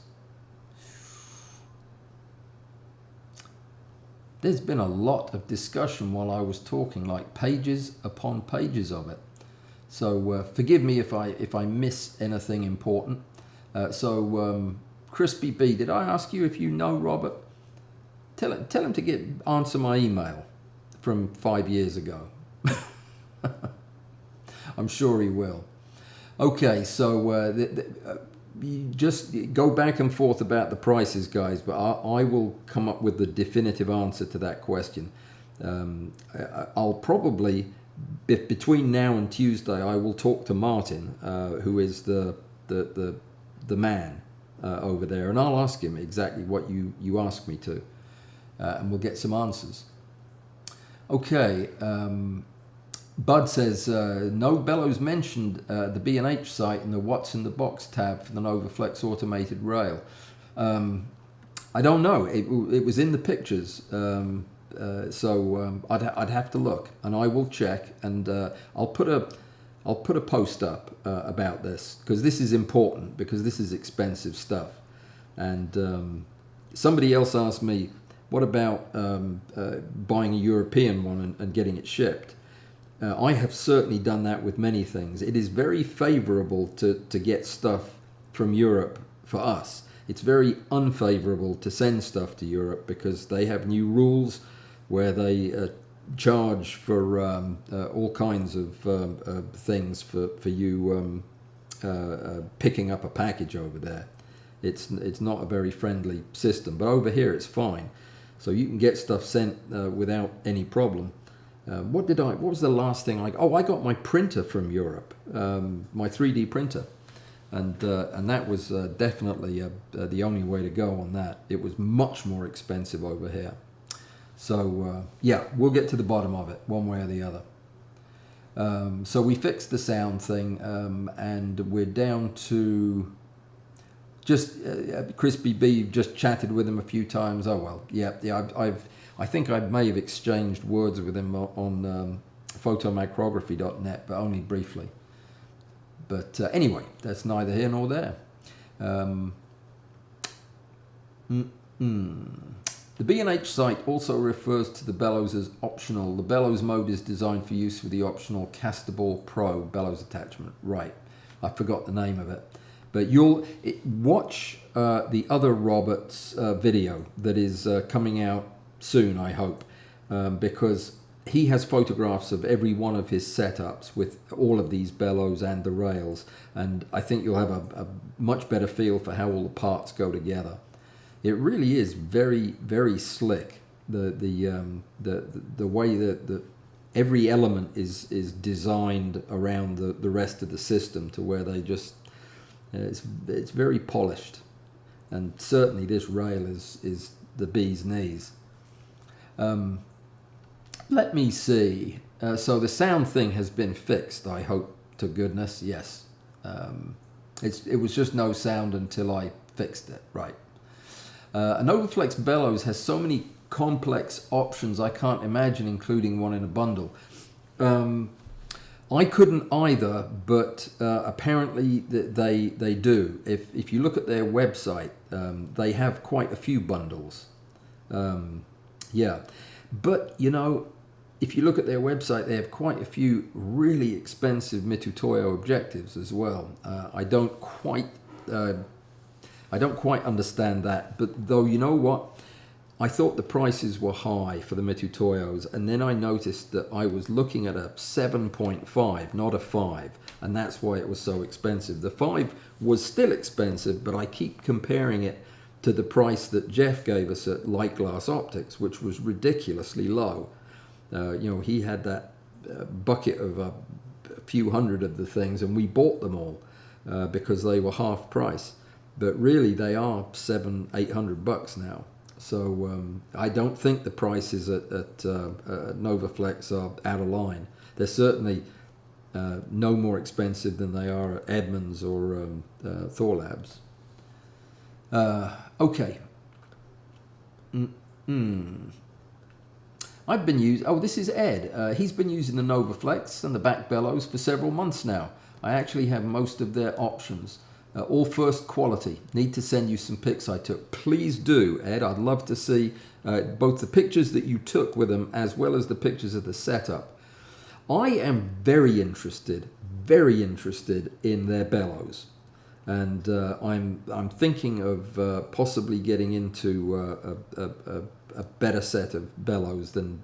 [SPEAKER 1] There's been a lot of discussion while I was talking, like pages upon pages of it. So forgive me if I miss anything important. Crispy B, did I ask you if you know Robert? Tell him to answer my email from 5 years ago. I'm sure he will. Okay, so you just go back and forth about the prices, guys, but I will come up with the definitive answer to that question. I'll probably, between now and Tuesday, I will talk to Martin, who is the man over there, and I'll ask him exactly what you asked me to, and we'll get some answers. Okay. Bud says, no bellows mentioned the B&H site in the What's in the Box tab for the Novaflex automated rail. I don't know. It was in the pictures, so I'd have to look, and I will check, and I'll put a post up about this, because this is important, because this is expensive stuff. And somebody else asked me, what about buying a European one and getting it shipped? I have certainly done that with many things. It is very favorable to get stuff from Europe for us. It's very unfavorable to send stuff to Europe, because they have new rules where they charge for all kinds of things for you picking up a package over there. It's not a very friendly system, but over here it's fine. So you can get stuff sent without any problem. What was the last thing I got my printer from Europe, my 3D printer, and that was definitely the only way to go on that. It was much more expensive over here. So yeah, we'll get to the bottom of it one way or the other. So we fixed the sound thing, and we're down to just Crispy B. Just chatted with him a few times. Oh well, yeah. I think I may have exchanged words with him on photomicrography.net, but only briefly. But anyway, that's neither here nor there. The B&H site also refers to the bellows as optional. The bellows mode is designed for use with the optional Castable Pro bellows attachment. Right, I forgot the name of it. But you'll watch the other Robert's video that is coming out soon, I hope, because he has photographs of every one of his setups with all of these bellows and the rails, and I think you'll have a much better feel for how all the parts go together. It really is very, very slick. The way that every element is designed around the rest of the system, to where they just it's very polished, and certainly this rail is the bee's knees. Let me see. So the sound thing has been fixed, I hope to goodness. Yes. It was just no sound until I fixed it. Right. A Novoflex bellows has so many complex options, I can't imagine including one in a bundle. I couldn't either, but apparently they do. If you look at their website, they have quite a few bundles. Yeah, but you know, if you look at their website, they have quite a few really expensive Mitutoyo objectives as well. I don't quite understand that, but though, you know what? I thought the prices were high for the Mitutoyos, and then I noticed that I was looking at a 7.5, not a 5, and that's why it was so expensive. The 5 was still expensive, but I keep comparing it to the price that Jeff gave us at Light Glass Optics, which was ridiculously low. You know, he had that bucket of a few hundred of the things, and we bought them all because they were half price. But really, they are $700-800 now. So I don't think the prices at Novaflex are out of line. They're certainly no more expensive than they are at Edmunds or Thor Labs. Okay. I've been using... Oh, this is Ed. He's been using the Novaflex and the back bellows for several months now. I actually have most of their options. All first quality. Need to send you some pics I took. Please do, Ed. I'd love to see both the pictures that you took with them as well as the pictures of the setup. I am very interested in their bellows. And I'm thinking of possibly getting into a better set of bellows than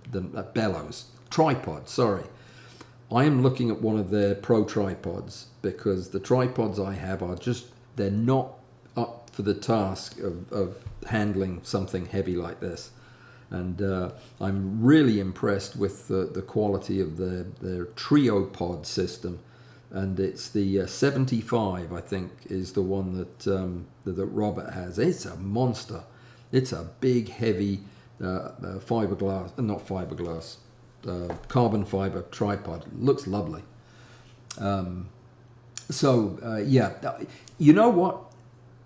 [SPEAKER 1] tripod, sorry. I am looking at one of their pro tripods, because the tripods I have are they're not up for the task of handling something heavy like this. And I'm really impressed with the quality of their trio pod system. And it's the 75, I think, is the one that Robert has. It's a monster. It's a big, heavy fiberglass, not fiberglass, carbon fiber tripod. It looks lovely. Yeah, you know what?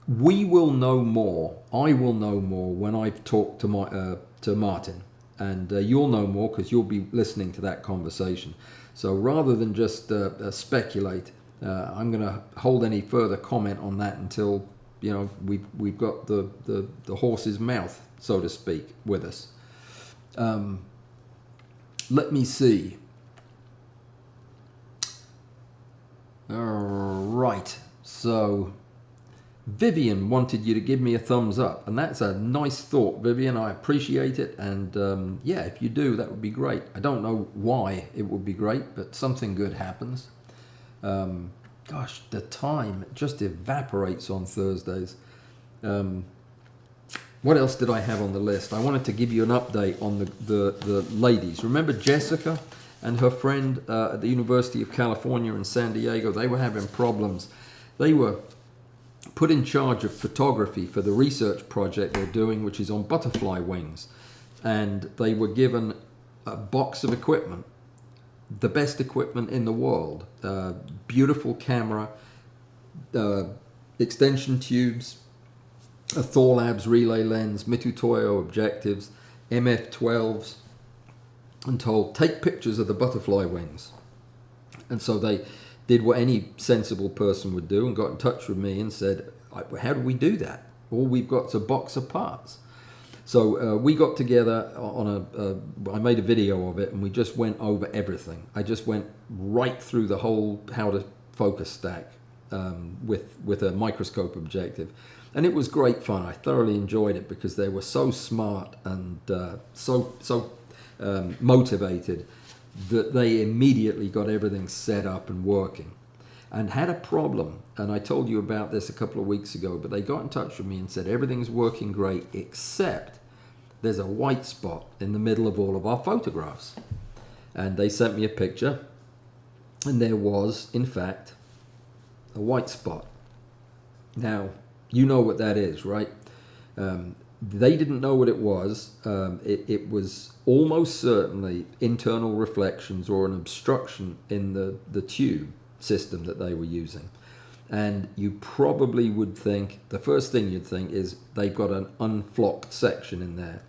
[SPEAKER 1] We will know more. I will know more when I've talked to Martin, and you'll know more because you'll be listening to that conversation. So rather than just speculate, I'm going to hold any further comment on that until we've got the horse's mouth, so to speak, with us. Let me see. Right. So Vivian wanted you to give me a thumbs up, and that's a nice thought, Vivian. I appreciate it, and yeah, if you do, that would be great. I don't know why it would be great, but something good happens. Gosh, the time just evaporates on Thursdays. What else did I have on the list? I wanted to give you an update on the ladies. Remember Jessica and her friend at the University of California in San Diego? They were having problems. They were put in charge of photography for the research project they're doing, which is on butterfly wings. And they were given a box of equipment, the best equipment in the world. Beautiful camera, extension tubes, a Thor Labs relay lens, Mitutoyo objectives, MF12s, and told, take pictures of the butterfly wings. And so they did what any sensible person would do and got in touch with me and said, how do we do that? All we've got is a box of parts. So we got together on I made a video of it, and we just went over everything. I just went right through the whole how to focus stack with a microscope objective. And it was great fun. I thoroughly enjoyed it because they were so smart and so motivated that they immediately got everything set up and working, and had a problem. And I told you about this a couple of weeks ago, but they got in touch with me and said everything's working great except there's a white spot in the middle of all of our photographs. And they sent me a picture, and there was, in fact, a white spot. Now, you know what that is, right? They didn't know what it was. It was almost certainly internal reflections or an obstruction in the tube system that they were using. And you probably would think, the first thing you'd think is they've got an unflocked section in there.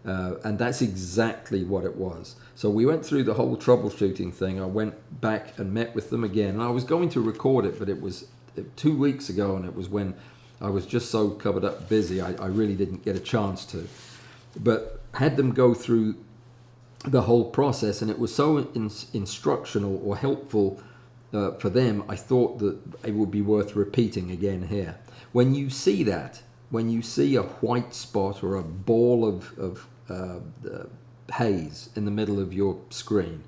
[SPEAKER 1] And that's exactly what it was. So we went through the whole troubleshooting thing. I went back and met with them again. And I was going to record it, but it was 2 weeks ago, and it was when I was just so covered up busy, I really didn't get a chance to. But had them go through the whole process, and it was so instructional or helpful for them, I thought that it would be worth repeating again here. When you see that, when you see a white spot or a ball of haze in the middle of your screen,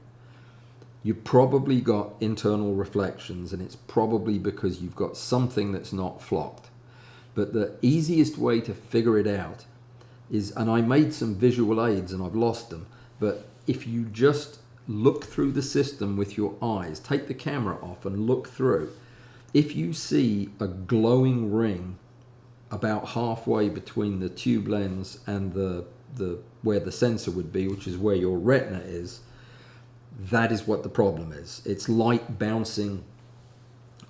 [SPEAKER 1] you've probably got internal reflections, and it's probably because you've got something that's not flocked. But the easiest way to figure it out is, and I made some visual aids and I've lost them, but if you just look through the system with your eyes, take the camera off and look through, if you see a glowing ring about halfway between the tube lens and the where the sensor would be, which is where your retina is, that is what the problem is. It's light bouncing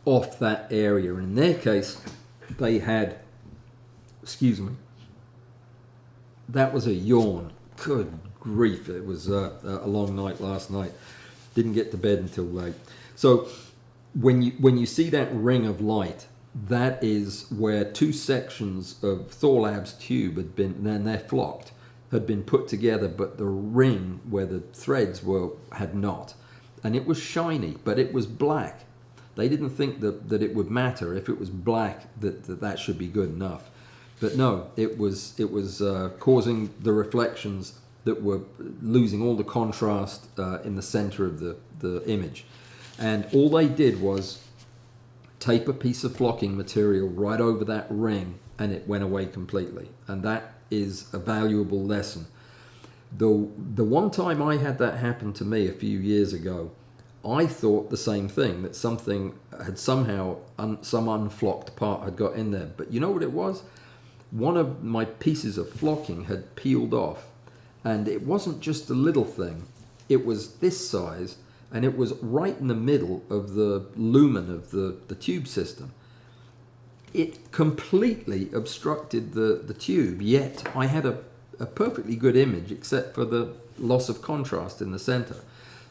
[SPEAKER 1] off that area. And in their case, they had, excuse me, that was a yawn. Good grief, it was a long night last night. Didn't get to bed until late. So when you see that ring of light, that is where two sections of Thor Labs tube had been, and they're flocked, had been put together, but the ring where the threads were had not. And it was shiny, but it was black. They didn't think that it would matter if it was black, that should be good enough. But no, it was causing the reflections that were losing all the contrast in the center of the image. And all they did was tape a piece of flocking material right over that ring, and it went away completely. And that is a valuable lesson. The one time I had that happen to me a few years ago, I thought the same thing, that something had somehow, some unflocked part had got in there. But you know what it was? One of my pieces of flocking had peeled off, and it wasn't just a little thing. it was this size, and it was right in the middle of the lumen of the tube system. It completely obstructed the tube, yet I had a perfectly good image except for the loss of contrast in the center.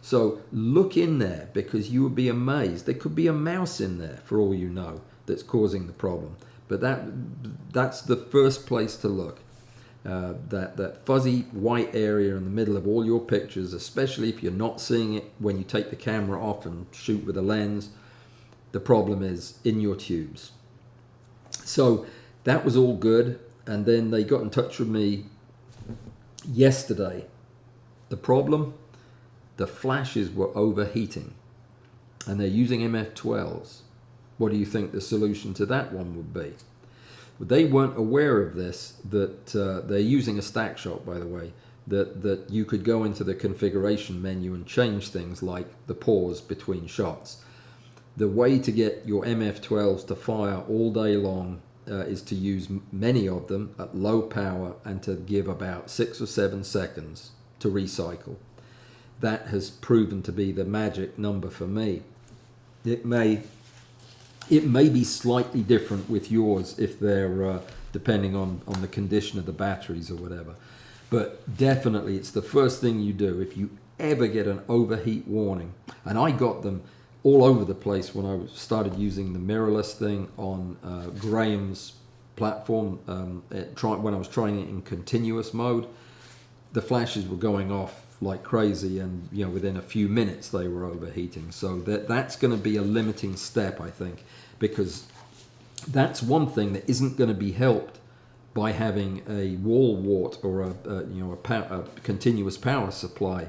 [SPEAKER 1] So look in there, because you would be amazed. There could be a mouse in there for all you know that's causing the problem. But that's the first place to look. That fuzzy white area in the middle of all your pictures, especially if you're not seeing it when you take the camera off and shoot with a lens, the problem is in your tubes. So that was all good, and then they got in touch with me yesterday. The problem? The flashes were overheating, and they're using MF12s. What do you think the solution to that one would be? Well, they weren't aware of this, that they're using a stack shot, by the way, that you could go into the configuration menu and change things like the pause between shots. The way to get your MF12s to fire all day long is to use many of them at low power and to give about 6 or 7 seconds to recycle. That has proven to be the magic number for me. It may be slightly different with yours if they're depending on the condition of the batteries or whatever. But definitely it's the first thing you do if you ever get an overheat warning. And I got them all over the place when I started using the mirrorless thing on Graham's platform. When I was trying it in continuous mode, the flashes were going off like crazy, and within a few minutes they were overheating. So that's going to be a limiting step, I think, because that's one thing that isn't going to be helped by having a wall wart or a continuous power supply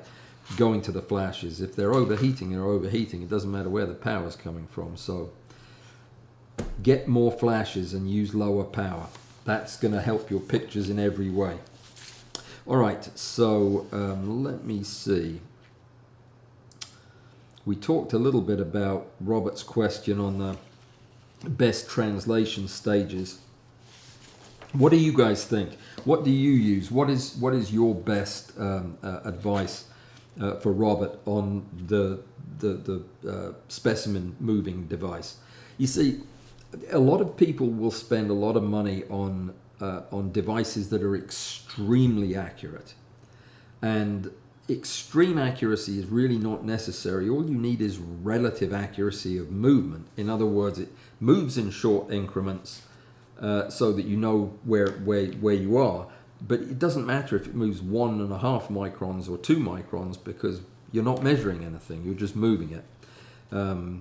[SPEAKER 1] going to the flashes. If they're overheating, they're overheating. It doesn't matter where the power is coming from. So get more flashes and use lower power. That's going to help your pictures in every way. All right, so let me see. We talked a little bit about Robert's question on the best translation stages. What do you guys think? What do you use? What is your best advice for Robert on the specimen moving device? You see, a lot of people will spend a lot of money on devices that are extremely accurate, and extreme accuracy is really not necessary. All you need is relative accuracy of movement. In other words, it moves in short increments so that you know where you are, but it doesn't matter if it moves 1.5 microns or 2 microns, because you're not measuring anything, you're just moving it. I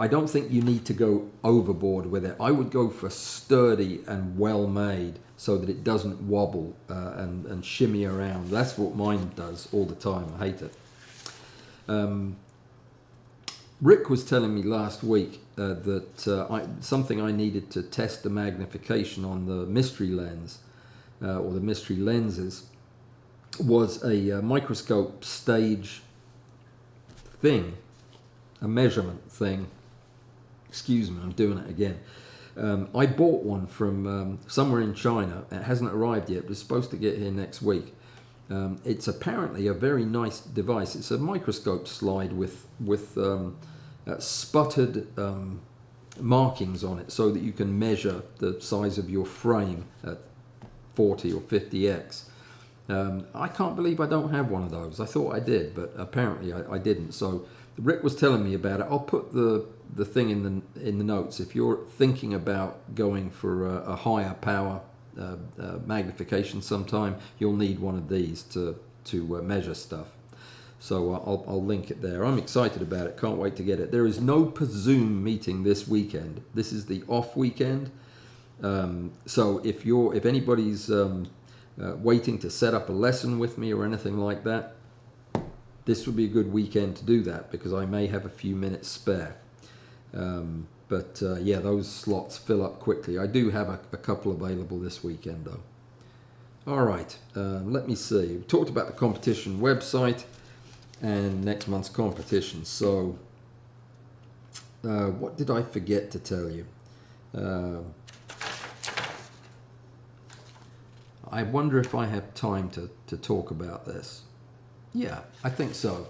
[SPEAKER 1] don't think you need to go overboard with it. I would go for sturdy and well made so that it doesn't wobble and shimmy around. That's what mine does all the time. I hate it. Rick was telling me last week that something I needed to test the magnification on the mystery lens or the mystery lenses was a microscope stage thing, a measurement thing. Excuse me, I'm doing it again. I bought one from somewhere in China. It hasn't arrived yet, but it's supposed to get here next week. It's apparently a very nice device. It's a microscope slide with sputtered markings on it so that you can measure the size of your frame at 40 or 50x. I can't believe I don't have one of those. I thought I did, but apparently I didn't. So Rick was telling me about it. I'll put the thing in the notes. If you're thinking about going for a higher power magnification sometime, you'll need one of these to measure stuff. So I'll link it there. I'm excited about it. Can't wait to get it. There is no Zoom meeting this weekend. This is the off weekend. So if anybody's waiting to set up a lesson with me or anything like that, this would be a good weekend to do that, because I may have a few minutes spare. Yeah, those slots fill up quickly. I do have a couple available this weekend though. All right, let me see. We talked about the competition website and next month's competition. So what did I forget to tell you? I wonder if I have time to talk about this. Yeah, I think so.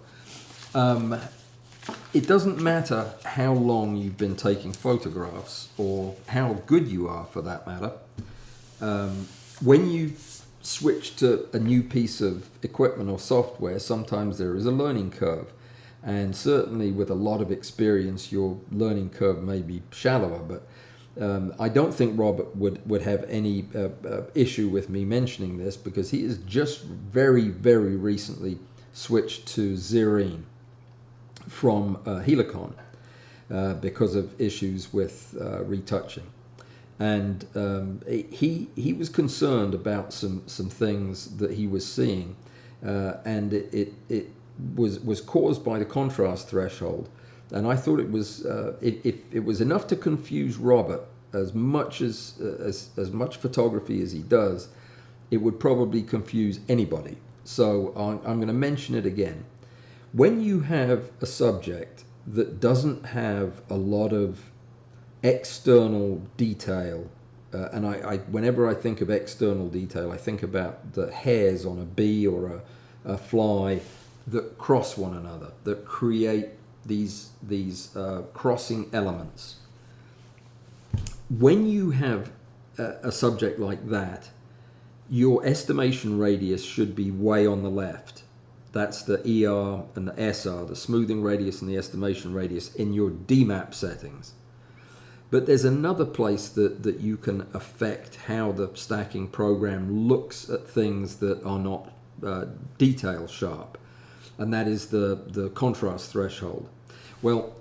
[SPEAKER 1] It doesn't matter how long you've been taking photographs or how good you are for that matter. When you switch to a new piece of equipment or software, sometimes there is a learning curve. And certainly with a lot of experience, your learning curve may be shallower, but I don't think Robert would have any issue with me mentioning this, because he has just very, very recently switched to Zerene from Helicon because of issues with retouching. And he was concerned about some things that he was seeing, and it was caused by the contrast threshold. And I thought it was if it was enough to confuse Robert as much much photography as he does, it would probably confuse anybody. So I'm going to mention it again. When you have a subject that doesn't have a lot of external detail, and I whenever I think of external detail, I think about the hairs on a bee or a fly that cross one another, that create these crossing elements. When you have a subject like that, your estimation radius should be way on the left. That's the ER and the SR, the smoothing radius and the estimation radius in your DMAP settings. But there's another place that you can affect how the stacking program looks at things that are not detail sharp, and that is the contrast threshold. Well,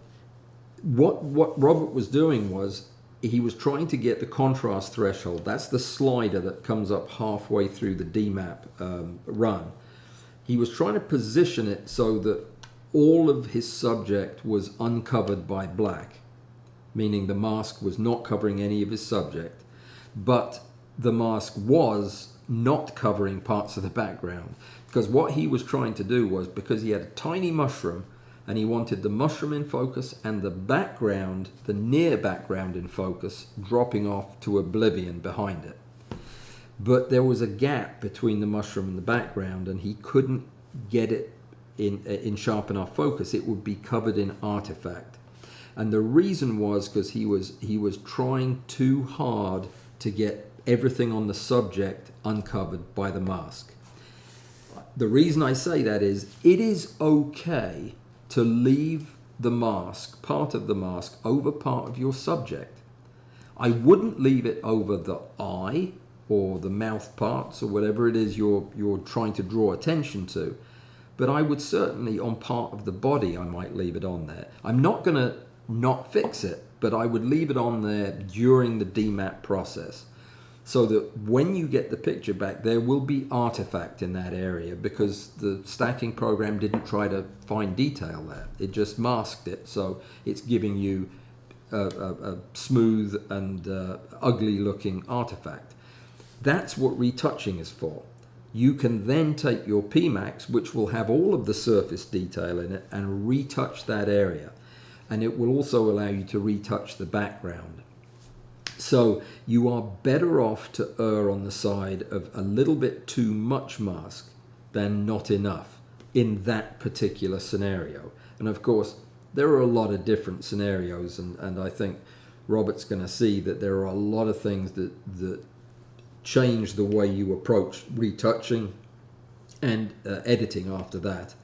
[SPEAKER 1] what Robert was doing was he was trying to get the contrast threshold. That's the slider that comes up halfway through the DMAP run. He was trying to position it so that all of his subject was uncovered by black, meaning the mask was not covering any of his subject, but the mask was not covering parts of the background. Because what he was trying to do was, because he had a tiny mushroom and he wanted the mushroom in focus and the background, the near background in focus, dropping off to oblivion behind it. But there was a gap between the mushroom and the background, and he couldn't get it in sharp enough focus. It would be covered in artifact. And the reason was because he was trying too hard to get everything on the subject uncovered by the mask. The reason I say that is, it is okay to leave the mask, part of the mask, over part of your subject. I wouldn't leave it over the eye or the mouth parts or whatever it is you're trying to draw attention to, but I would certainly, on part of the body, I might leave it on there. I'm not going to not fix it, but I would leave it on there during the DMAP process, so that when you get the picture back, there will be artifact in that area, because the stacking program didn't try to find detail there. It just masked it, so it's giving you a smooth and ugly looking artifact. That's what retouching is for. You can then take your PMax, which will have all of the surface detail in it, and retouch that area. And it will also allow you to retouch the background. So you are better off to err on the side of a little bit too much mask than not enough in that particular scenario. And of course, there are a lot of different scenarios, and I think Robert's going to see that there are a lot of things that change the way you approach retouching and editing after that.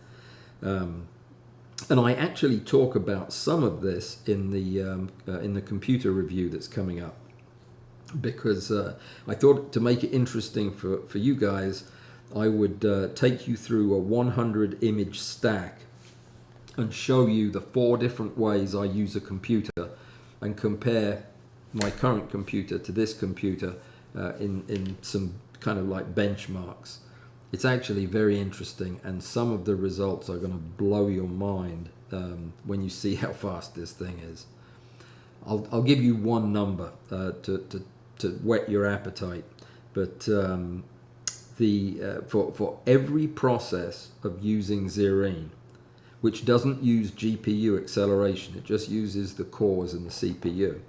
[SPEAKER 1] And I actually talk about some of this in the computer review that's coming up, because I thought to make it interesting for you guys, I would take you through a 100 image stack and show you the 4 different ways I use a computer, and compare my current computer to this computer in some kind of like benchmarks. It's actually very interesting, and some of the results are going to blow your mind when you see how fast this thing is. I'll give you one number to whet your appetite, but for every process of using Zerene, which doesn't use GPU acceleration, it just uses the cores and the CPU,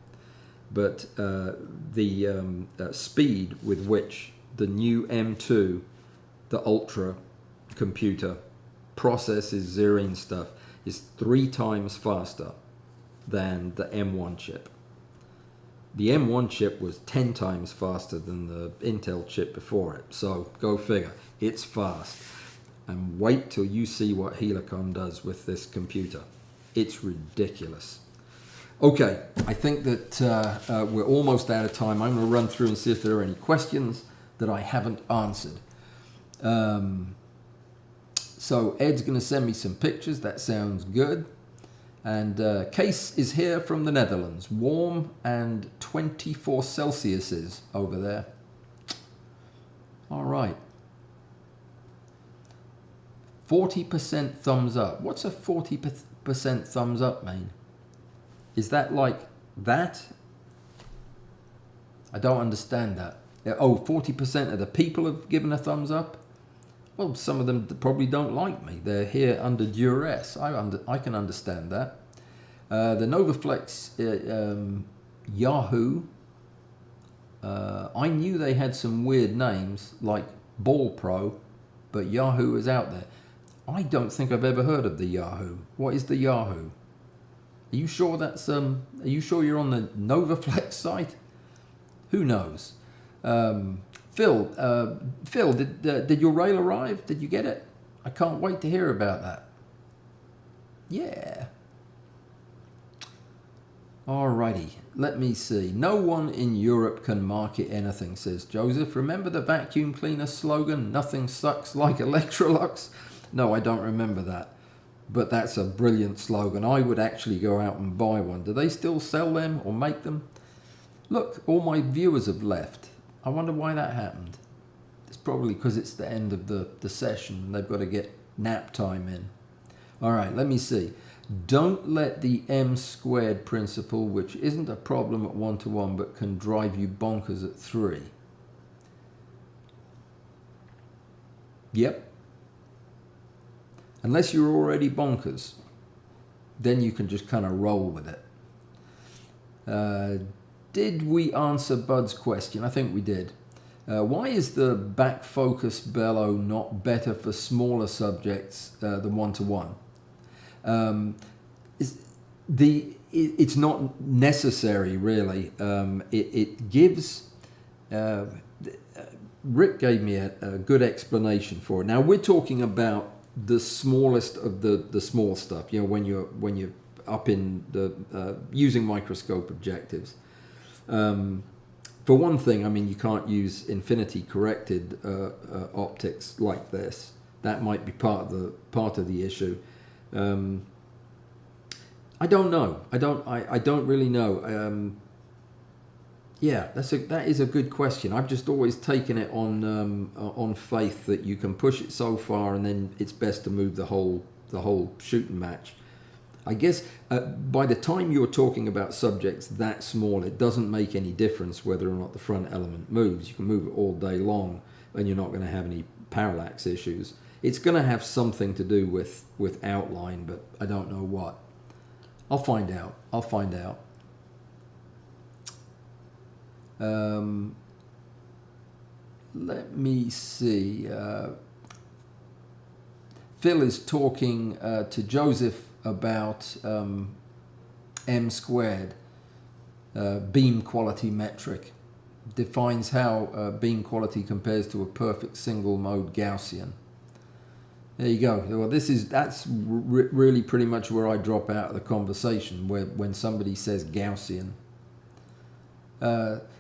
[SPEAKER 1] but the speed with which the new M2, the Ultra computer, processes Zerene stuff is 3 times faster than the M1 chip. The M1 chip was 10 times faster than the Intel chip before it. So go figure, it's fast. And wait till you see what Helicon does with this computer. It's ridiculous. Okay, I think that we're almost out of time. I'm going to run through and see if there are any questions that I haven't answered. So Ed's going to send me some pictures. That sounds good. And Case is here from the Netherlands. Warm and 24 Celsius over there. All right. 40% thumbs up. What's a 40% thumbs up mean? Is that like that? I don't understand that. Oh, 40% of the people have given a thumbs up? Well, some of them probably don't like me. They're here under duress. I can understand that. The Novoflex Yahoo. I knew they had some weird names like Ball Pro, but Yahoo is out there. I don't think I've ever heard of the Yahoo. What is the Yahoo? Are you sure that's Are you sure you're on the Novaflex site? Who knows? Phil, did your rail arrive? Did you get it? I can't wait to hear about that. Yeah. Alrighty, let me see. No one in Europe can market anything, says Joseph. Remember the vacuum cleaner slogan, nothing sucks like Electrolux? No, I don't remember that. But that's a brilliant slogan. I would actually go out and buy one. Do they still sell them or make them? Look, all my viewers have left. I wonder why that happened. It's probably because it's the end of the session and they've got to get nap time in. All right, let me see. Don't let the M squared principle, which isn't a problem at 1:1, but can drive you bonkers at 3. Yep. Unless you're already bonkers, then you can just kind of roll with it. Did we answer Bud's question? I think we did. Why is the back focus bellow not better for smaller subjects than 1:1? It's not necessary, really. It gives... Rick gave me a good explanation for it. Now, we're talking about the smallest of the small stuff, you know, when you're up in the using microscope objectives. For one thing, I mean, you can't use infinity corrected optics like this. That might be part of the issue. I don't know. I don't really know. Yeah, that is a good question. I've just always taken it on faith that you can push it so far, and then it's best to move the whole shooting match. I guess by the time you're talking about subjects that small, it doesn't make any difference whether or not the front element moves. You can move it all day long, and you're not going to have any parallax issues. It's going to have something to do with outline, but I don't know what. I'll find out. Let me see. Phil is talking to Joseph about M squared, beam quality metric. Defines how beam quality compares to a perfect single mode Gaussian. There you go. Well, that's really pretty much where I drop out of the conversation, when somebody says Gaussian.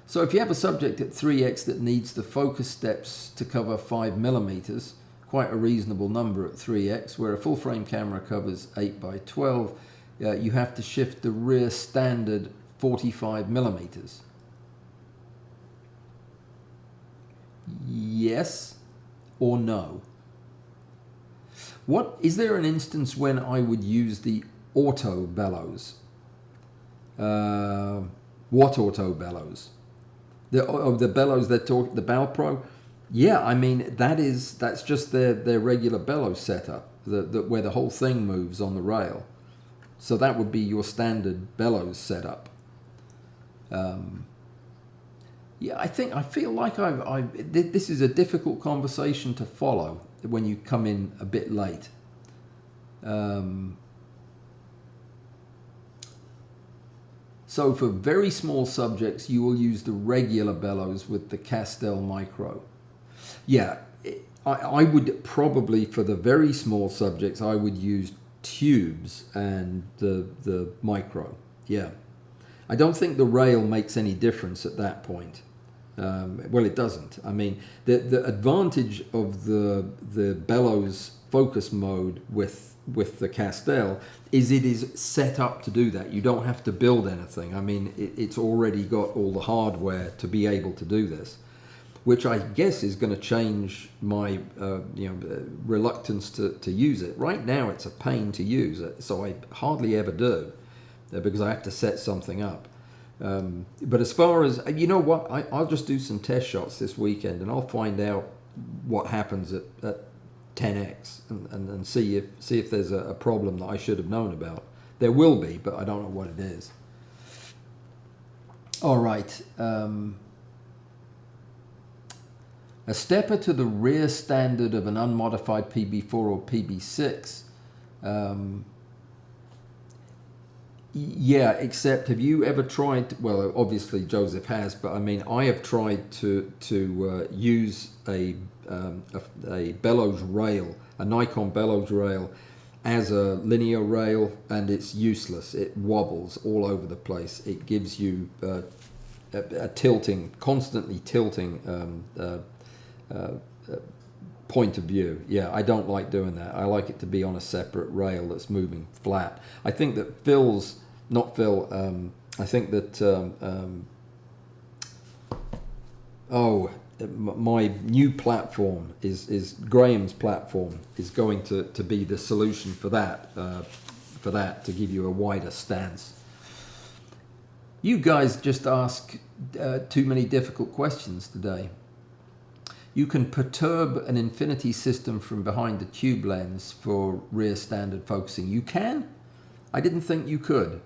[SPEAKER 1] So if you have a subject at 3x that needs the focus steps to cover 5 millimeters, quite a reasonable number at 3x, where a full frame camera covers 8x12, you have to shift the rear standard 45 millimeters. Yes or no? Is there an instance when I would use the auto bellows? What auto bellows? The bellows that talk the Balpro? Yeah, I mean that's just their regular bellows setup, where the whole thing moves on the rail. So that would be your standard bellows setup. Yeah, I feel like this is a difficult conversation to follow when you come in a bit late. So for very small subjects, you will use the regular bellows with the Castell Micro. Yeah, I would probably, for the very small subjects, I would use tubes and the micro. Yeah. I don't think the rail makes any difference at that point. Well, it doesn't. I mean, the advantage of the bellows focus mode with the Castell is it is set up to do that. You don't have to build anything. I mean, it's already got all the hardware to be able to do this, which I guess is going to change my reluctance to use it. Right now, it's a pain to use, so I hardly ever do because I have to set something up. But as far as, you know what, I'll just do some test shots this weekend and I'll find out what happens at 10x and see if there's a problem that I should have known about. There will be, but I don't know what it is. All right. A stepper to the rear standard of an unmodified PB4 or PB6. Yeah, except have you ever tried, well, obviously Joseph has, but I mean, I have tried to use a bellows rail, a Nikon bellows rail, as a linear rail, and it's useless. It wobbles all over the place. It gives you a tilting, constantly tilting point of view. Yeah, I don't like doing that. I like it to be on a separate rail that's moving flat. I think that I think that my new platform is Graham's platform is going to be the solution for that to give you a wider stance. You guys just ask too many difficult questions today. You can perturb an infinity system from behind the tube lens for rear standard focusing. You can? I didn't think you could.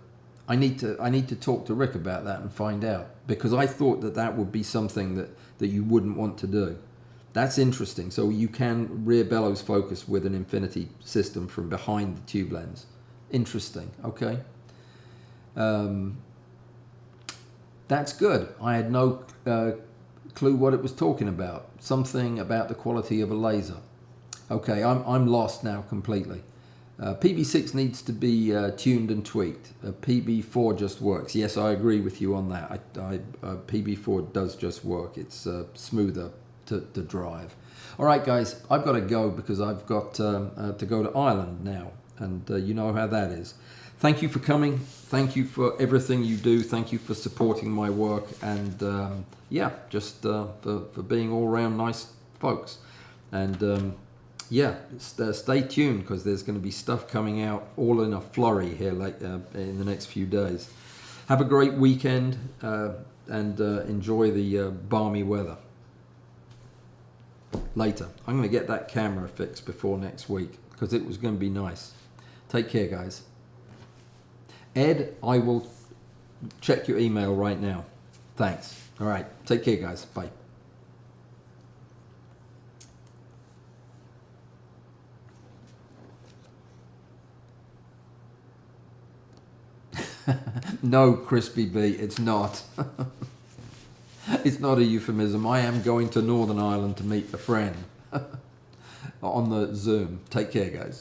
[SPEAKER 1] I need to talk to Rick about that and find out, because I thought that would be something that you wouldn't want to do. That's interesting. So you can rear bellows focus with an infinity system from behind the tube lens. Interesting. Okay. That's good. I had no clue what it was talking about. Something about the quality of a laser. Okay, I'm lost now completely. PB6 needs to be tuned and tweaked. PB4 just works. Yes, I agree with you on that. PB4 does just work. It's smoother to drive. All right, guys, I've got to go because I've got to go to Ireland now, and you know how that is. Thank you for coming. Thank you for everything you do. Thank you for supporting my work, and yeah, just for being all around nice folks. And yeah, stay tuned because there's going to be stuff coming out all in a flurry here in the next few days. Have a great weekend and enjoy the balmy weather. Later. I'm going to get that camera fixed before next week because it was going to be nice. Take care, guys. Ed, I will check your email right now. Thanks. All right. Take care, guys. Bye. No, Crispy B, it's not. It's not a euphemism. I am going to Northern Ireland to meet a friend on the Zoom. Take care, guys.